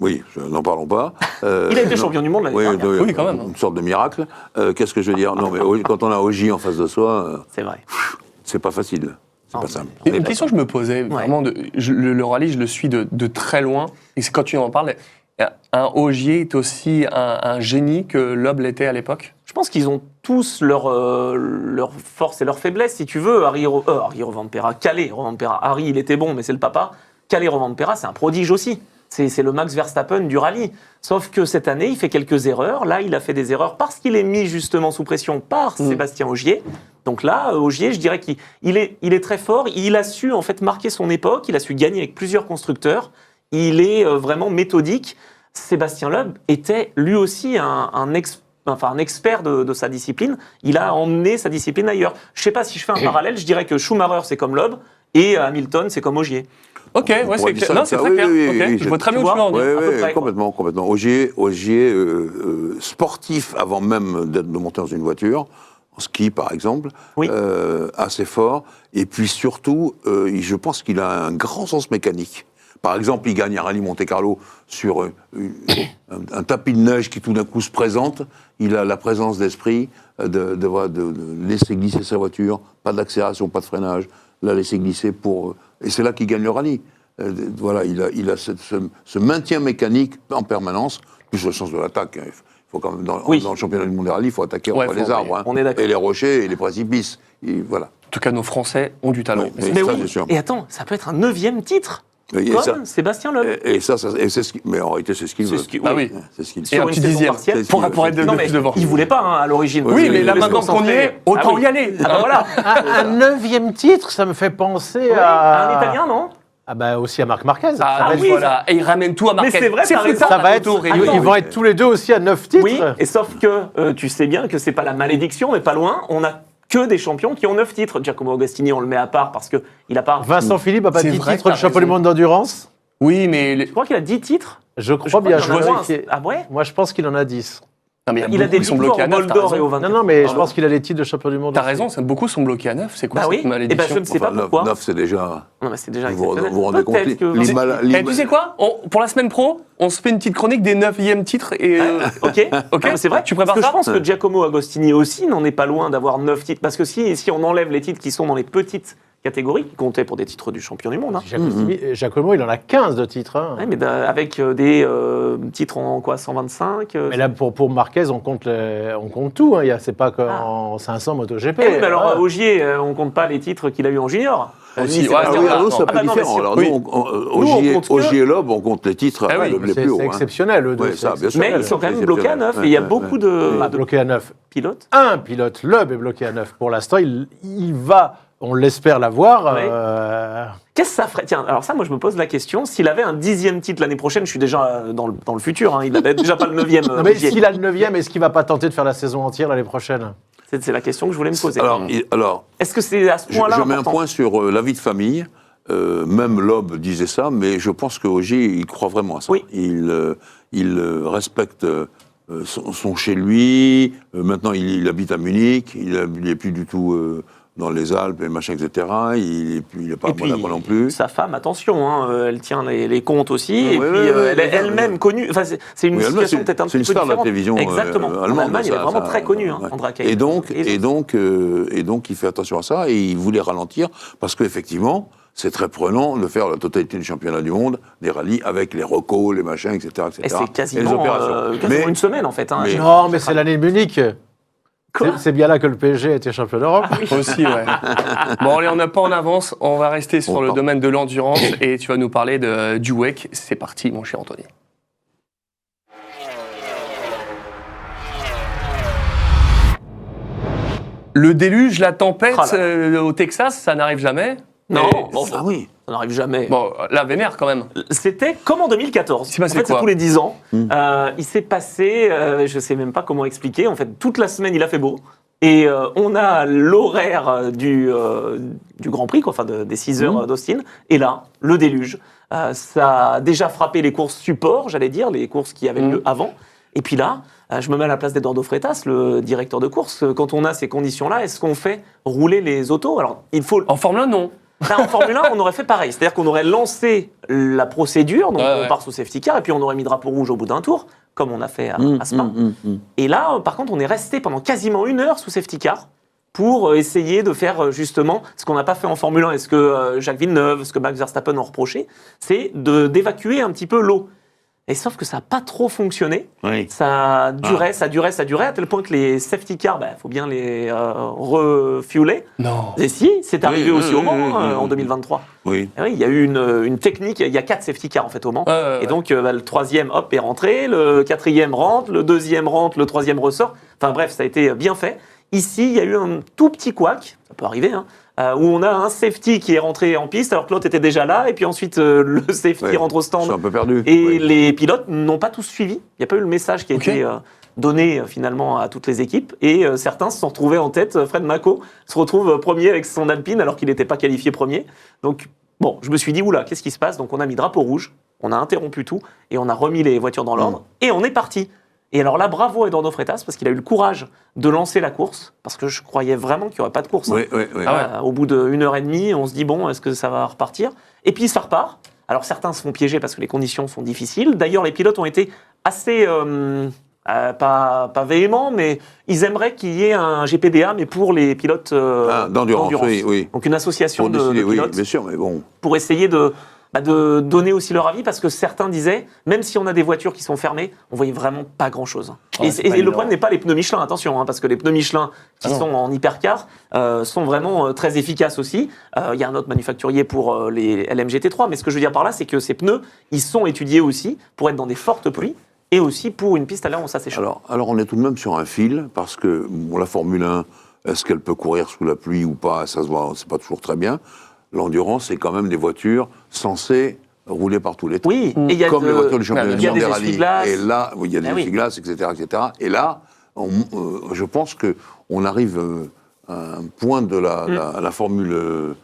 Oui, n'en parlons pas. Il a été champion du monde l'année dernière. Oui, quand même. Une sorte de miracle. Qu'est-ce que je veux dire? Non, mais quand on a Ogier en face de soi, C'est vrai. c'est pas facile. C'est Non, pas mais- simple. Et une question que je me posais, vraiment, le rallye, je le suis de très loin. Et c'est quand tu en parles, un Ogier est aussi un génie que Loeb l'était à l'époque. Je pense qu'ils ont tous leur force et leur faiblesse, si tu veux. Harry Rovanperä, Calais Rovanperä. Harry, il était bon, mais c'est le papa. Calais Rovanperä, c'est un prodige aussi. C'est le Max Verstappen du rallye. Sauf que cette année, il fait quelques erreurs. Là, il a fait des erreurs parce qu'il est mis justement sous pression par Sébastien Ogier. Donc là, Ogier, je dirais qu'il est très fort. Il a su en fait marquer son époque. Il a su gagner avec plusieurs constructeurs. Il est vraiment méthodique. Sébastien Loeb était lui aussi un expert de sa discipline. Il a emmené sa discipline ailleurs. Je ne sais pas si je fais un parallèle. Je dirais que Schumacher, c'est comme Loeb. Et Hamilton, c'est comme Ogier. Ok, ouais, pourrait c'est dire clair. ça, Non, c'est ça, très oui, clair. oui, Ok, oui, je vois très bien tu où tu veux en Oui, venir. à peu près, quoi. complètement. Ogier, sportif avant même de monter dans une voiture, en ski par exemple, Oui. assez fort. Et puis surtout, je pense qu'il a un grand sens mécanique. Par exemple, il gagne un rallye Monte-Carlo sur un tapis de neige qui tout d'un coup se présente. Il a la présence d'esprit de laisser glisser sa voiture, pas d'accélération, pas de freinage, l'a laissé glisser pour... et c'est là qu'il gagne le rallye. Voilà, il a ce maintien mécanique en permanence, plus le sens de l'attaque. Il faut quand même, dans le championnat du monde des rallyes, il faut attaquer les arbres. Hein, on est d'accord. Et les rochers et les précipices. Et voilà. En tout cas, nos Français ont du talent. Oui, Mais ça, oui, c'est sûr. et attends, ça peut être un 9e titre, Et comme ça- Sébastien Loeb. et ça, et c'est mais en réalité, c'est ce qu'il veut. Ah oui. C'est ce qu'il Et Sur un une petit saison 10e partielle. pour être Non, mais devant. il voulait pas à l'origine. Oui, Il mais là, voulait se maintenant qu'on y concentrer. est, autant oui. y aller. Ah bah voilà. Un 9e titre, ça me fait penser Oui, à... un Italien, non? Ah bah aussi à Marc Marquez. Ah, Ça va être- oui, voilà. Et ils ramènent tout à Marquez. Mais c'est vrai, t'as raison. ça va être, autour, ils vont être tous les deux aussi à 9 titres. Oui, et sauf que tu sais bien que c'est pas la malédiction, mais pas loin. On a que des champions qui ont 9 titres. Giacomo Agostini, on le met à part parce qu'il a pas. Vincent Philippe n'a pas C'est 10 vrai, titres de t'as champion du raison. monde d'endurance. Oui, mais... Je crois qu'il a 10 titres. Je crois bien. qu'il Je en a vois moins. qu'il- Ah ouais? Moi, je pense qu'il en a 10. Non, mais Il a des ils sont victoires bloqués à au 9, Bol t'as d'Or et raison. au 24. Non, mais je pense qu'il a les titres de champion du monde. T'as aussi. raison, beaucoup sont bloqués à 9. C'est quoi Bah oui. cette Et ben malédiction je ne sais pas Enfin, pourquoi. 9, c'est déjà... Non, mais c'est déjà Vous vous exceptionnel. rendez compte, Peut-être que. Eh, tu sais quoi pour la semaine pro, on se fait une petite chronique des 9e titres et... Ok, Ok, Non, mais c'est vrai. tu prépares Parce que ça je pense que Giacomo Agostini aussi n'en est pas loin d'avoir 9 titres. Parce que si on enlève les titres qui sont dans les petites catégories, qui comptaient pour des titres du champion du monde, hein. Giacomo, il en a 15 de titres. Hein. Ouais, mais avec des titres en quoi 125 Mais là, pour Marquez, on compte tout. Hein. C'est pas qu'en 500 MotoGP. Eh oui, mais alors, Ah. Ogier, on compte pas les titres qu'il a eu en junior. Aussi, Ni ouais, Sébastien ah oui, Loeb. alors, c'est Ah pas bah non, mais différent. si- Alors, oui. nous, on compte que- Ogier et Loeb, on compte les titres Ah oui, les C'est plus hauts. hein. exceptionnel, eux deux. Oui, c'est ça, bien sûr. Mais ils sont quand même bloqués à 9 et il y a beaucoup de bloqué à 9. pilotes. Un pilote, Loeb est bloqué à 9. Pour l'instant, il va, on l'espère l'avoir. Oui. Qu'est-ce que ça ferait? Tiens, alors ça, moi, je me pose la question. S'il avait un 10e titre l'année prochaine, je suis déjà dans le futur. Hein, il n'avait déjà pas le 9e. Non, mais s'il a le 9e, est-ce qu'il va pas tenter de faire la saison entière l'année prochaine? C'est la question que je voulais me poser. Alors, Est-ce que c'est à ce je point-là mets un important? point sur la vie de famille. Même Loeb disait ça, mais je pense qu'Ogier, il croit vraiment à ça. Oui. Il respecte son chez lui. Maintenant, il habite à Munich. Il n'est plus du tout dans les Alpes et machin, etc. Il n'est pas à Et puis, Monaco non plus. sa femme, attention, hein, elle tient les comptes aussi. Oui, et oui, puis, oui, elle est oui, elle-même oui. connue. Enfin, c'est une Oui, Allemagne, situation peut-être un c'est petit une peu star de la différente. télévision Exactement. En allemande. Allemagne, il est ça- vraiment ça- très connu, hein, ouais. Andrea Kay. Et donc, il fait attention à ça et il voulait ralentir parce qu'effectivement, c'est très prenant de faire la totalité du championnat du monde, des rallyes avec les recos, les machins, etc. etc. Et c'est les quasiment, opérations. quasiment une semaine, en fait. Hein. mais- Non, mais c'est l'année de Munich. Quoi C'est bien là que le PSG a été champion d'Europe. Aussi, ouais. Bon, allez, on n'a pas en avance. On va rester sur On le part. domaine de l'endurance et tu vas nous parler du WEC. C'est parti, mon cher Anthony. Le déluge, la tempête Ah là. au Texas, ça n'arrive jamais. Non, Et- bon, Ah oui. ça n'arrive jamais. Bon, la vénère quand même. C'était comme en 2014. Il s'est passé en fait, c'est quoi tous les 10 ans. Il s'est passé, je ne sais même pas comment expliquer, en fait, toute la semaine, il a fait beau. Et on a l'horaire du Grand Prix, quoi, enfin des 6 heures d'Austin. Et là, le déluge. Ça a déjà frappé les courses support, j'allais dire, les courses qui avaient lieu avant. Et puis là, je me mets à la place d'Eduardo Freitas, le directeur de course. Quand on a ces conditions-là, est-ce qu'on fait rouler les autos? Alors, il faut... En Formule 1, non. Ben, en Formule 1, on aurait fait pareil. C'est-à-dire qu'on aurait lancé la procédure, donc Ouais, on ouais. part sous safety car, et puis on aurait mis drapeau rouge au bout d'un tour, comme on a fait à Spa. Et là, par contre, on est resté pendant quasiment 1 heure sous safety car pour essayer de faire justement ce qu'on n'a pas fait en Formule 1, et ce que Jacques Villeneuve, ce que Max Verstappen ont reproché, c'est d'évacuer un petit peu l'eau. Et sauf que ça n'a pas trop fonctionné. Oui. Ça durait, à tel point que les safety cars, il faut bien les refueler. Non. Et si, c'est arrivé Oui, aussi oui, au Mans oui, oui, en oui. 2023. Oui. Et oui, il y a eu une technique, il y a 4 safety cars en fait au Mans. Ouais. Et donc le 3e, hop, est rentré, le 4e rentre, le 2e rentre, le 3e ressort. Enfin bref, ça a été bien fait. Ici, il y a eu un tout petit couac, ça peut arriver, hein, où on a un safety qui est rentré en piste alors que l'autre était déjà là, et puis ensuite le safety Ouais. rentre au Ils sont stand. un peu perdus. Et Oui. les pilotes n'ont pas tous suivi. Il n'y a pas eu le message qui a Ok. été donné finalement à toutes les équipes. Et certains se sont retrouvés en tête. Fred Mako se retrouve premier avec son Alpine alors qu'il n'était pas qualifié premier. Donc, bon, je me suis dit, oula, qu'est-ce qui se passe? Donc, on a mis drapeau rouge, on a interrompu tout et on a remis les voitures dans l'ordre et on est parti. Et alors là, bravo à Eduardo Freitas parce qu'il a eu le courage de lancer la course parce que je croyais vraiment qu'il n'y aurait pas de course. Oui, oui, oui. Ah ouais. Au bout d'1 heure et demie, on se dit, bon, est-ce que ça va repartir? Et puis ça repart. Alors certains se font piéger parce que les conditions sont difficiles. D'ailleurs, les pilotes ont été assez Pas véhément, mais ils aimeraient qu'il y ait un GPDA, mais pour les pilotes d'endurance. Oui. Donc une association Pour de décider, oui, pilotes bien sûr, mais bon. pour essayer de donner aussi leur avis, parce que certains disaient, même si on a des voitures qui sont fermées, on voyait vraiment pas grand-chose. Ouais, et le problème n'est pas les pneus Michelin, attention, parce que les pneus Michelin qui sont en hypercar sont vraiment très efficaces aussi. Il y a un autre manufacturier pour les LMGT3, mais ce que je veux dire par là, c'est que ces pneus, ils sont étudiés aussi pour être dans des fortes pluies et aussi pour une piste à l'air où ça s'échauffe. Alors, on est tout de même sur un fil, parce que la Formule 1, est-ce qu'elle peut courir sous la pluie ou pas? Ça se voit, c'est pas toujours très bien. L'endurance, c'est quand même des voitures censées rouler par tous les temps. Oui, et il y a comme les voitures du championnat du monde des rallyes. essuie-glaces. Et là, il y a des essuie-glaces, etc., etc. Et là, je pense qu'on arrive à un point de la Formule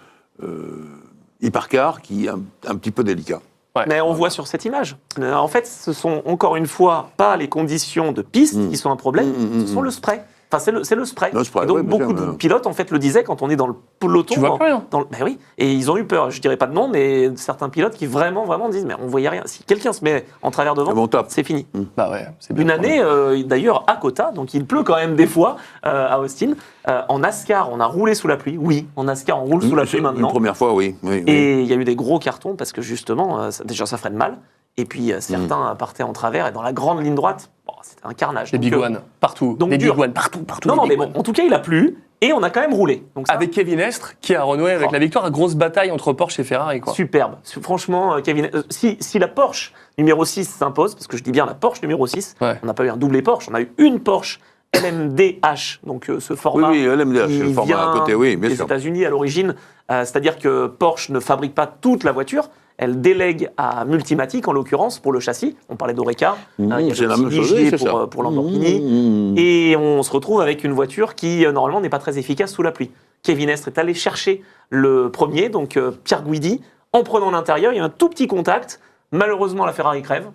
hypercar qui est un petit peu délicat. Ouais. Mais on voit sur cette image. En fait, ce sont encore une fois pas les conditions de piste qui sont un problème, ce sont le spray. Enfin, c'est le spray. Le spray, Et donc, ouais, bien beaucoup sûr, de pilotes, en fait, le disaient quand on est dans le peloton. Tu vois plus rien. Ben oui. Et ils ont eu peur. Je dirais pas de nom, mais certains pilotes qui vraiment disent, mais on voyait rien. Si quelqu'un se met en travers devant, On tape. c'est fini. Bah ouais, c'est bien. Une année, d'ailleurs, à Kota, donc il pleut quand même des fois à Austin. En NASCAR, on a roulé sous la pluie. Oui, en NASCAR, on roule sous la pluie maintenant. Une première fois, oui. Et il y a eu des gros cartons parce que justement, déjà ça freine mal. Et puis certains partaient en travers et dans la grande ligne droite, c'était un carnage. Les Big One, partout. donc Les dur. Big One, partout. Non, les mais Big bon, One. en tout cas, il a plu et on a quand même roulé. Donc ça, Avec Kevin Estre, qui a renoué avec la victoire, grosse bataille entre Porsche et Ferrari, quoi. superbe. Franchement, Kevin, si la Porsche numéro 6 s'impose, parce que je dis bien la Porsche numéro 6, Ouais. on n'a pas eu un doublé Porsche, on a eu une Porsche LMDH, donc ce format Oui, LMDH, qui le format à vient côté, oui, bien des sûr. États-Unis à l'origine, c'est-à-dire que Porsche ne fabrique pas toute la voiture, elle délègue à Multimatic, en l'occurrence, pour le châssis. On parlait d'Oreca, il y avait c'est la aussi même chose, Ligier oui, c'est ça. pour Lamborghini, et on se retrouve avec une voiture qui, normalement, n'est pas très efficace sous la pluie. Kevin Estre est allé chercher le premier, donc Pierre Guidi, en prenant l'intérieur, il y a un tout petit contact, malheureusement la Ferrari crève,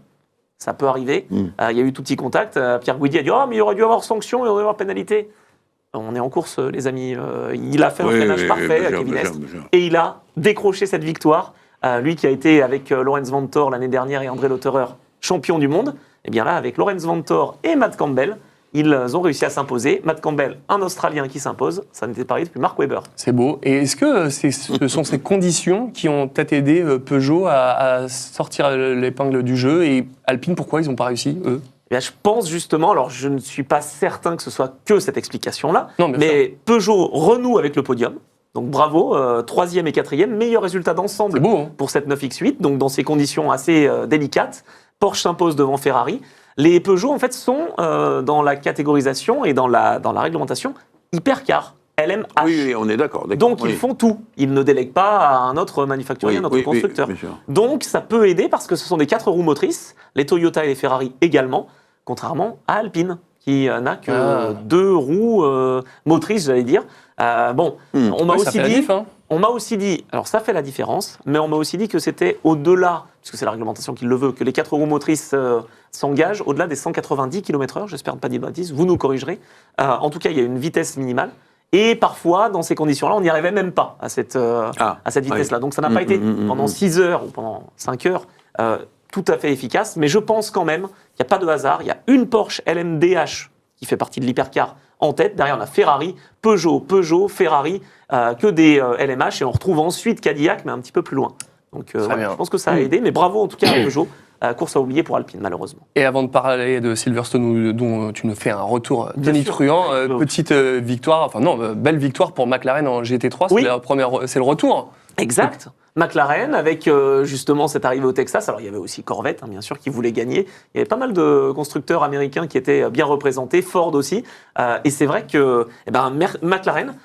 ça peut arriver, il y a eu tout petit contact, Pierre Guidi a dit « Oh, mais il aurait dû avoir sanction, il aurait dû avoir pénalité ». On est en course, les amis, il a fait un freinage parfait à Kevin Estre, et il a décroché cette victoire. Lui qui a été avec Lorenz Vanthoor l'année dernière et André Lotterer champion du monde, et bien là, avec Lorenz Vanthoor et Matt Campbell, ils ont réussi à s'imposer. Matt Campbell, un Australien qui s'impose, ça n'était pas arrivé depuis Mark Webber. C'est beau. Et est-ce que ce sont ces conditions qui ont peut-être aidé Peugeot à sortir l'épingle du jeu? Et Alpine, pourquoi ils n'ont pas réussi, eux? Eh bien, je pense justement, alors je ne suis pas certain que ce soit que cette explication-là, Non, bien mais Peugeot renoue avec le podium. Donc bravo, 3e et 4e, meilleur résultat d'ensemble C'est beau, hein. pour cette 9X8, donc dans ces conditions assez délicates. Porsche s'impose devant Ferrari. Les Peugeot, en fait, sont dans la catégorisation et dans la réglementation hypercar, LMH. Oui, on est d'accord. Donc ils font tout. Ils ne délèguent pas à un autre manufacturier, un autre constructeur. bien sûr. Donc ça peut aider parce que ce sont des 4 roues motrices, les Toyota et les Ferrari également, contrairement à Alpine, qui n'a que 2 roues motrices, j'allais dire. On m'a Ouais, ça aussi fait la dit... diff, hein. On m'a aussi dit, alors ça fait la différence, mais on m'a aussi dit que c'était au-delà, puisque c'est la réglementation qui le veut, que les 4 roues motrices s'engagent au-delà des 190 km/h, j'espère ne pas dire de bêtises, vous nous corrigerez. En tout cas, il y a une vitesse minimale. Et parfois, dans ces conditions-là, on n'y arrivait même pas à cette vitesse-là. oui. Donc ça n'a pas été pendant 6 heures ou pendant 5 heures tout à fait efficace, mais je pense quand même qu'il n'y a pas de hasard. Il y a une Porsche LMDH qui fait partie de l'hypercar en tête. Derrière, on a Ferrari, Peugeot, Ferrari, que des LMH. Et on retrouve ensuite Cadillac, mais un petit peu plus loin. Donc je pense que ça a aidé. Mais bravo en tout cas à Peugeot. Course à oublier pour Alpine, malheureusement. Et avant de parler de Silverstone, dont tu nous fais un retour tonitruant, petite victoire, belle victoire pour McLaren en GT3, c'est le retour. Exact. McLaren, avec justement cette arrivée au Texas. Alors, il y avait aussi Corvette, bien sûr, qui voulait gagner. Il y avait pas mal de constructeurs américains qui étaient bien représentés, Ford aussi. Et c'est vrai que McLaren,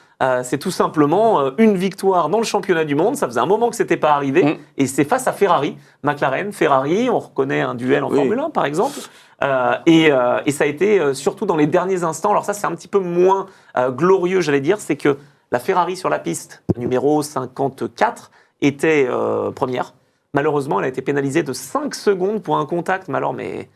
c'est tout simplement une victoire dans le championnat du monde. Ça faisait un moment que ce n'était pas arrivé. Et c'est face à Ferrari. McLaren, Ferrari, on reconnaît un duel en Formule 1, par exemple. Et ça a été surtout dans les derniers instants. Alors ça, c'est un petit peu moins glorieux, j'allais dire. C'est que la Ferrari sur la piste, numéro 54, était première. Malheureusement, elle a été pénalisée de 5 secondes pour un contact, mais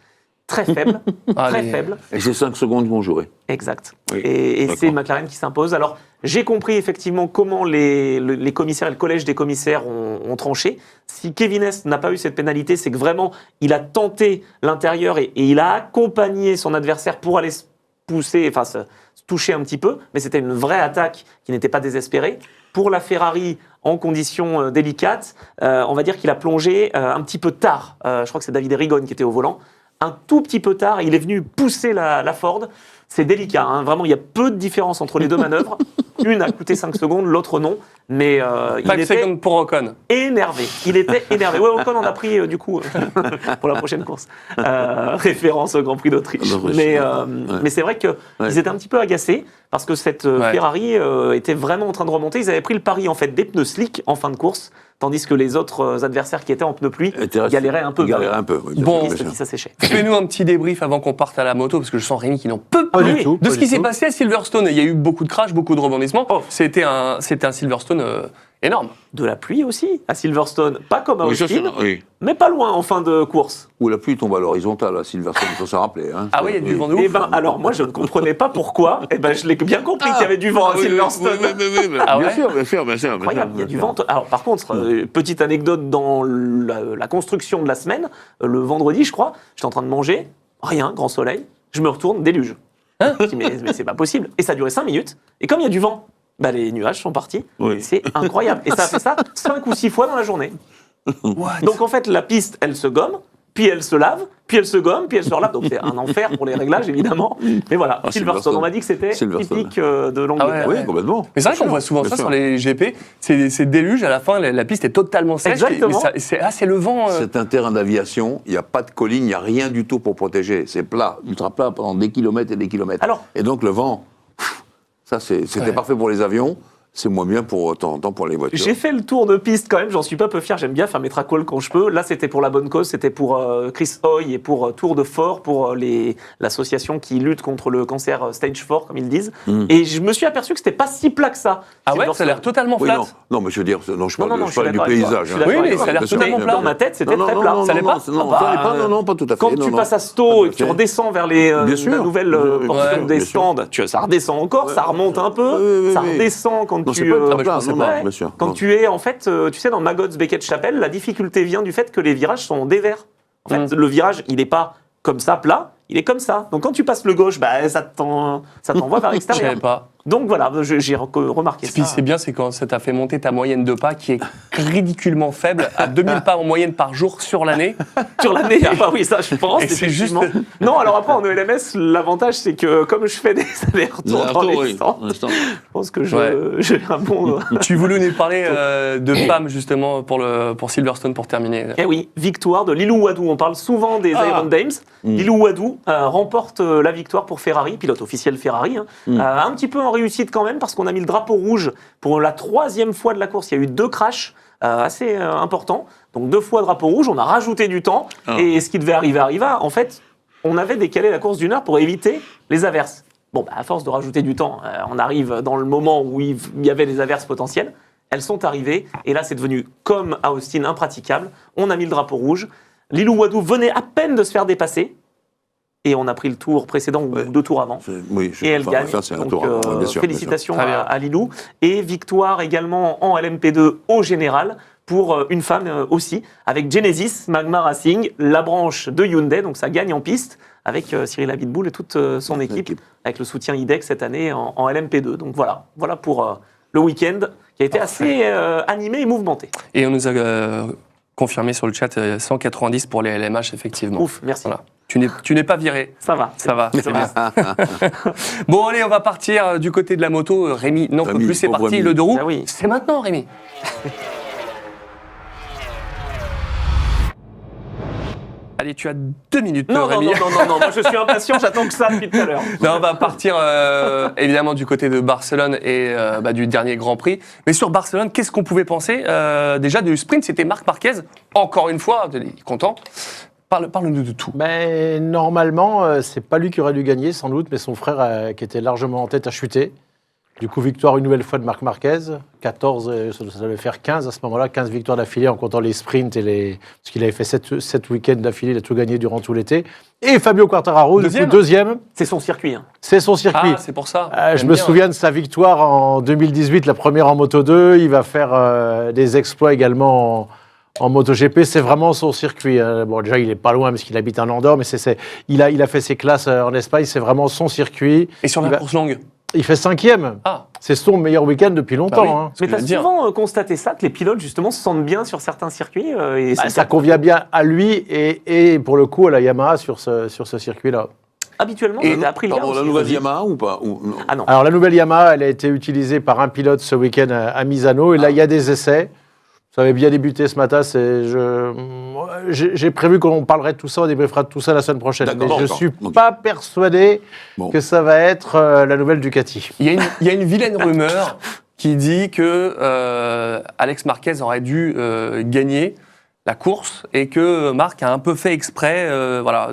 très faible. Très faible. Et ces 5 secondes vont jouer. Exact. Oui, et c'est McLaren qui s'impose. Alors, j'ai compris effectivement comment les commissaires et le collège des commissaires ont ont tranché. Si Kevin Hess n'a pas eu cette pénalité, c'est que vraiment, il a tenté l'intérieur et il a accompagné son adversaire pour aller se pousser, enfin se toucher un petit peu, mais c'était une vraie attaque qui n'était pas désespérée. Pour la Ferrari, en conditions délicates, on va dire qu'il a plongé un petit peu tard. Je crois que c'est David Rigone qui était au volant. Un tout petit peu tard, il est venu pousser la Ford. C'est délicat, hein. Vraiment, il y a peu de différence entre les deux manœuvres. Une a coûté 5 secondes, l'autre non. Mais il 5 était secondes pour Ocon. énervé. Il était énervé. Ouais, Ocon en a pris du coup pour la prochaine course. Référence au Grand Prix d'Autriche. Mais c'est vrai qu'ils étaient un petit peu agacés parce que cette Ferrari était vraiment en train de remonter. Ils avaient pris le pari en fait des pneus slick en fin de course, tandis que les autres adversaires qui étaient en pneus pluie galéraient un peu. Oui, Bon, bien sûr. Ça séchait. Fais-nous un petit débrief avant qu'on parte à la moto, parce que je sens Rémi qui n'en peut Pas plus du tout, de pas ce du qui s'est tout. passé à Silverstone. Il y a eu beaucoup de crashs, beaucoup de rebondissements. C'était un Silverstone énorme. De la pluie aussi à Silverstone, pas comme à Oui, ça, Austin, oui. mais pas loin en fin de course. Où la pluie tombe à l'horizontale, à Silverstone, il faut s'en rappeler. Hein. Ah oui, il y a du vent de ouf. Et ben alors moi je ne comprenais pas pourquoi. Et ben je l'ai bien compris qu'il y avait du vent à Silverstone. Ah ouais bien sûr. Incroyable, il y a du vent. Alors par contre, petite anecdote dans la construction de la semaine, le vendredi je crois, j'étais en train de manger, rien, grand soleil, je me retourne, déluge. Je dis mais c'est pas possible. Et ça a duré 5 minutes, et comme il y a du vent, bah, les nuages sont partis. Oui. C'est incroyable. Et ça a fait ça 5 ou 6 fois dans la journée. Donc en fait la piste elle se gomme, puis elle se lave, puis elle se gomme, puis elle se relave. Donc c'est un enfer pour les réglages, évidemment. Mais voilà, Silverstone, on m'a dit que c'était typique de l'Angleterre. Ah ouais. Oui, complètement. Mais c'est vrai qu'on voit souvent Bien ça sûr. sur les GP. C'est déluge, à la fin, la piste est totalement sèche. Exactement. Mais c'est le vent. C'est un terrain d'aviation, il n'y a pas de colline, il n'y a rien du tout pour protéger. C'est plat, ultra plat pendant des kilomètres et des kilomètres. Alors- et donc le vent, ça c'était parfait pour les avions, c'est moins bien pour de temps en temps pour les voitures. J'ai fait le tour de piste quand même, j'en suis pas peu fier, j'aime bien faire mes tracks quand je peux. Là, c'était pour la bonne cause, c'était pour Chris Hoy et pour Tour de Fort, pour l'association qui lutte contre le cancer Stage 4, comme ils disent. Et je me suis aperçu que c'était pas si plat que ça. Ah ouais, ça a l'air totalement Oui, flat. non, mais je veux dire, non, je parle, Non, je je parlais suis du d'accord avec toi. paysage. Je suis hein. d'accord Oui, mais avec ça a l'air toi. totalement Mais plat. dans ma tête, c'était Non, très non, plat. non, Ça l'est non, pas non, Ah ça l'est bah, pas, non, pas tout à fait. Quand non, tu non. passes à Stowe et que tu Bien redescends vers les Bien sûr. la nouvelle portion des bien sûr. stands, ça redescend encore, ça remonte un peu, Oui, ça oui. redescend quand Non, tu... c'est pas bah, très plat, non, non, Ouais. bien sûr. Quand Non. tu es, en fait, tu sais, dans Magots Beckett Chapel, la difficulté vient du fait que les virages sont dévers. En fait, le virage, il n'est pas comme ça, plat, il est comme ça. Donc quand tu passes le gauche, bah, ça t'envoie vers Je l'extérieur. savais pas. Donc voilà, j'ai remarqué Et puis ça. c'est bien, c'est quand ça t'a fait monter ta moyenne de pas qui est ridiculement faible, à 2000 pas en moyenne par jour sur l'année. Sur l'année, ah bah oui, ça je pense. Et c'est effectivement. juste- Non, alors après en ELMS, l'avantage c'est que comme je fais des allers-retours dans les stands, je pense que j'ai un bon. Tu voulais nous parler de femmes justement pour Silverstone pour terminer. Eh oui, victoire de Lilou Wadou. On parle souvent des Iron Dames. Lilou Wadou remporte la victoire pour Ferrari, pilote officiel Ferrari. Un petit peu en réussite quand même, parce qu'on a mis le drapeau rouge pour la 3e fois de la course. Il y a eu 2 crashs assez importants. Donc 2 fois drapeau rouge, on a rajouté du temps. Et ce qui devait arriver arriva. En fait, on avait décalé la course d'1 heure pour éviter les averses. Bon, bah, à force de rajouter du temps, on arrive dans le moment où il y avait des averses potentielles. Elles sont arrivées, et là, c'est devenu, comme à Austin, impraticable. On a mis le drapeau rouge. Lilou Wadou venait à peine de se faire dépasser, et on a pris le tour précédent ou 2 tours avant. Oui, Et elle gagne. Ça, c'est un Donc, tour avant, bien sûr. félicitations Très bien. à Lilou. Et victoire également en LMP2 au général pour une femme aussi, avec Genesis, Magma Racing, la branche de Hyundai. Donc ça gagne en piste avec Cyril Abitboul et toute son équipe, avec le soutien IDEC cette année en LMP2. Donc voilà pour le week-end qui a été assez animé et mouvementé. Et on nous a confirmé sur le chat 190 pour les LMH, effectivement. Ouf, merci. Voilà. Tu n'es pas viré. Ça va. Ça va, c'est bien. Bon, allez, on va partir du côté de la moto. Rémi n'en peut Rémi, plus, c'est pauvre parti. Rémi. Le 2 roues, Ah oui. c'est maintenant, Rémi. Allez, tu as 2 minutes, Non, Rémi. non, moi je suis impatient, j'attends que ça depuis tout à l'heure. Non, on va partir évidemment du côté de Barcelone et du dernier Grand Prix. Mais sur Barcelone, qu'est-ce qu'on pouvait penser déjà du sprint? C'était Marc Marquez, encore une fois, il est content. Parle-nous de tout. Ben, normalement, c'est pas lui qui aurait dû gagner, sans doute, mais son frère, qui était largement en tête, a chuté. Du coup, victoire une nouvelle fois de Marc Marquez. 14, ça devait faire 15 à ce moment-là. 15 victoires d'affilée en comptant les sprints parce qu'il avait fait 7 week-ends d'affilée. Il a tout gagné durant tout l'été. Et Fabio Quartararo, du coup, deuxième. C'est son circuit. Hein. C'est son circuit. Ah, c'est pour ça. Je me souviens de sa victoire en 2018, la première en Moto 2. Il va faire des exploits également en MotoGP. C'est vraiment son circuit. Bon, déjà, il n'est pas loin parce qu'il habite en Andorre, mais il a fait ses classes en Espagne. C'est vraiment son circuit. Et sur la course longue? Il fait 5e. Ah. C'est son meilleur week-end depuis longtemps. Bah oui. Hein. Mais tu as souvent constaté ça, que les pilotes, justement, se sentent bien sur certains circuits. Et Ça convient bien à lui et pour le coup, à la Yamaha sur ce circuit-là. Habituellement, il a appris le Pardon, la nouvelle Yamaha ou pas non. Ah non. Alors, la nouvelle Yamaha, elle a été utilisée par un pilote ce week-end à Misano. Et là, il y a des essais. Ça avait bien débuté ce matin. J'ai prévu qu'on parlerait de tout ça, on débriefera de tout ça la semaine prochaine. Mais je ne suis pas persuadé que ça va être la nouvelle Ducati. Il y a une vilaine rumeur qui dit que Alex Marquez aurait dû gagner la course et que Marc a un peu fait exprès. Voilà.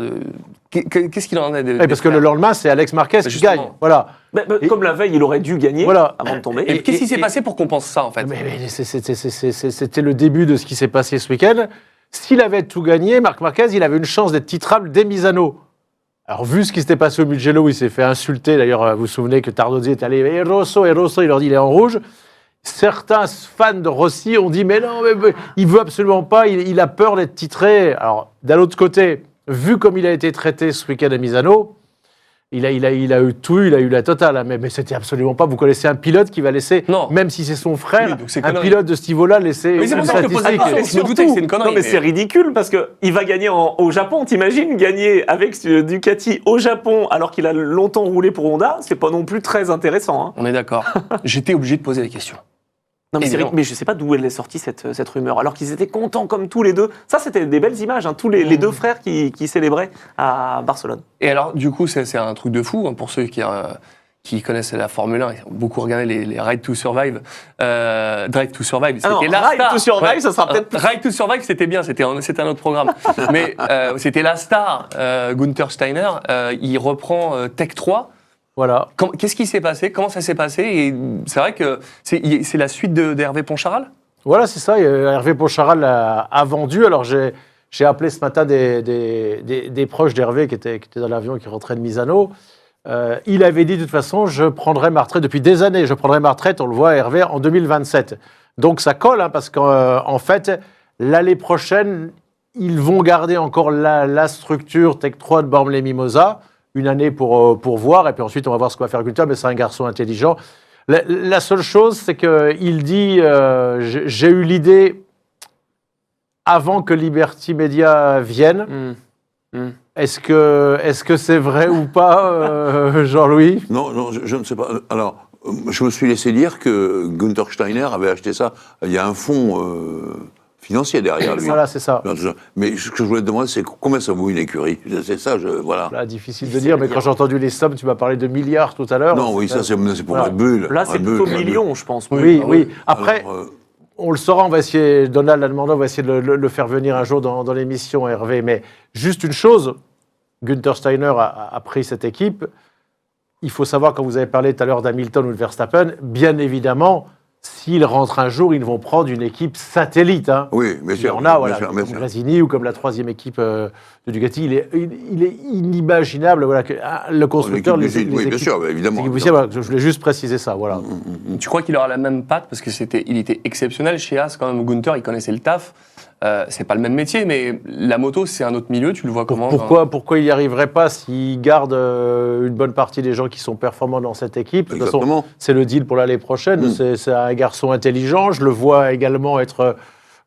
Qu'est-ce qu'il en est Oui, parce que le lendemain, c'est Alex Marquez qui gagne. Voilà. Comme la veille, il aurait dû gagner avant de tomber. Et qu'est-ce qui s'est passé pour qu'on pense ça, en fait? C'était le début de ce qui s'est passé ce week-end. S'il avait tout gagné, Marc Marquez, il avait une chance d'être titrable dès Misano. Alors, vu ce qui s'était passé au Mugello, où il s'est fait insulter, d'ailleurs, vous vous souvenez que Tardozzi est allé, et Rosso, il leur dit, il est en rouge. Certains fans de Rossi ont dit, mais non, mais il veut absolument pas, il a peur d'être titré. Alors, d'un autre côté, vu comme il a été traité ce week-end à Misano, il a eu tout, il a eu la totale. Hein, mais c'était absolument pas. Vous connaissez un pilote qui va laisser, même si c'est son frère, un pilote de ce niveau-là laisser une statistique. Je me doutais que c'est une connerie. Non, mais c'est ridicule parce qu'il va gagner au Japon. T'imagines gagner avec Ducati au Japon alors qu'il a longtemps roulé pour Honda? C'est pas non plus très intéressant. Hein. On est d'accord. J'étais obligé de poser des questions. Non, mais je ne sais pas d'où elle est sortie cette rumeur, alors qu'ils étaient contents comme tous les deux. Ça, c'était des belles images, hein, tous les deux frères qui célébraient à Barcelone. Et alors, du coup, c'est un truc de fou, hein, pour ceux qui connaissent la Formule 1, ils ont beaucoup regardé les Ride to Survive. Drive to Survive, c'était la Ride star. to Survive, ça sera peut-être plus... Ride to Survive, c'était bien, c'était un autre programme. Mais c'était la star, Gunther Steiner. Il reprend Tech 3. Voilà. Qu'est-ce qui s'est passé? Comment ça s'est passé? Et c'est vrai que c'est la suite d'Hervé Poncharal? Voilà, c'est ça. Hervé Poncharal a vendu. Alors, j'ai appelé ce matin des proches d'Hervé qui étaient dans l'avion qui rentraient de Misano. Il avait dit, de toute façon, je prendrai ma retraite depuis des années. Je prendrai ma retraite, on le voit, Hervé, en 2027. Donc, ça colle, hein, parce qu'en fait, l'année prochaine, ils vont garder encore la structure Tech 3 de Bormes-les-Mimosas. Une année pour voir, et puis ensuite on va voir ce qu'on va faire Gunther, mais c'est un garçon intelligent. La seule chose, c'est qu'il dit j'ai eu l'idée avant que Liberty Media vienne. Est-ce que c'est vrai ou pas, Jean-Louis? Non, je ne sais pas. Alors, je me suis laissé dire que Gunther Steiner avait acheté ça. Il y a un fonds financier derrière lui. Voilà, c'est ça. Mais ce que je voulais te demander, c'est combien ça vaut une écurie? C'est ça, voilà. Là, difficile de dire, mais quand j'ai entendu les sommes, tu m'as parlé de milliards tout à l'heure. Non, oui, ça c'est pour Red Bull. Là, c'est plutôt millions, je pense. Oui. Après, on le saura, on va essayer, Donald l'a demandé, on va essayer de le faire venir un jour dans l'émission, Hervé. Mais juste une chose, Gunther Steiner a pris cette équipe. Il faut savoir, quand vous avez parlé tout à l'heure d'Hamilton ou de Verstappen, bien évidemment, s'ils rentrent un jour, ils vont prendre une équipe satellite. Hein. Oui, bien sûr. Il y en a, voilà, comme Gresini ou comme la troisième équipe de Ducati. Il est inimaginable, voilà, que le constructeur... oui, bien sûr, évidemment. Voilà, je voulais juste préciser ça, voilà. Tu crois qu'il aura la même patte? Parce qu'il était exceptionnel chez As, quand même. Gunther, il connaissait le taf. C'est pas le même métier, mais la moto, c'est un autre milieu. Tu le vois comment? Pourquoi il n'y arriverait pas s'il garde une bonne partie des gens qui sont performants dans cette équipe? De toute façon, c'est le deal pour l'année prochaine. C'est un garçon intelligent. Je le vois également être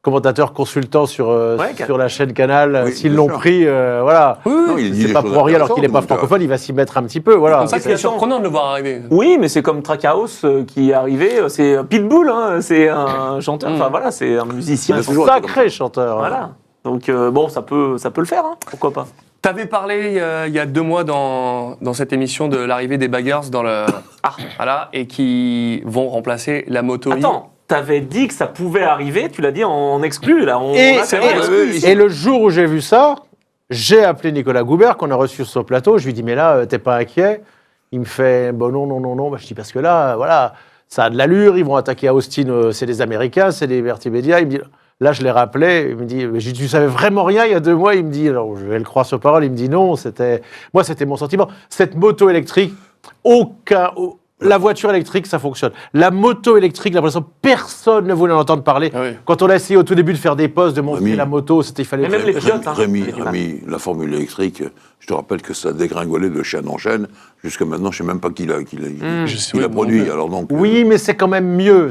commentateur consultant sur la chaîne Canal. Oui, s'ils l'ont pris, voilà. C'est pas pour rien, alors qu'il n'est pas francophone, il va s'y mettre un petit peu. Voilà. C'est ça, c'est surprenant de le voir arriver. Oui, mais c'est comme Trackhouse qui est arrivé. C'est Pitbull, hein, c'est un chanteur. Enfin voilà, c'est un musicien. Un sacré chanteur. Voilà. Donc bon, ça peut le faire, hein, pourquoi pas. T'avais parlé il y a 2 mois dans cette émission de l'arrivée des baggers dans le voilà, et qui vont remplacer la moto. Attends, t'avais dit que ça pouvait arriver, tu l'as dit en exclu là. Et le jour où j'ai vu ça, j'ai appelé Nicolas Goubert qu'on a reçu sur ce plateau. Je lui ai dit mais là t'es pas inquiet? Il me fait, bon non. Je dis, parce que là, voilà, ça a de l'allure, ils vont attaquer à Austin, c'est des Américains, c'est des Vertimédia. Il me dit, là, je l'ai rappelé, il me dit, mais tu savais vraiment rien il y a 2 mois. Il me dit, alors je vais le croire sur parole, il me dit non, c'était mon sentiment. Cette moto électrique, la voiture électrique, ça fonctionne. La moto électrique, j'ai l'impression que personne ne voulait en entendre parler. Ah oui. Quand on a essayé au tout début de faire des posts, de montrer Rémi. la moto, il fallait... Mais même les pilotes, hein. Rémi, la formule électrique, je te rappelle que ça a dégringolé de chaîne en chaîne. Jusqu'à maintenant, je ne sais même pas qui l'a produit. Alors donc, Oui, mais c'est quand même mieux.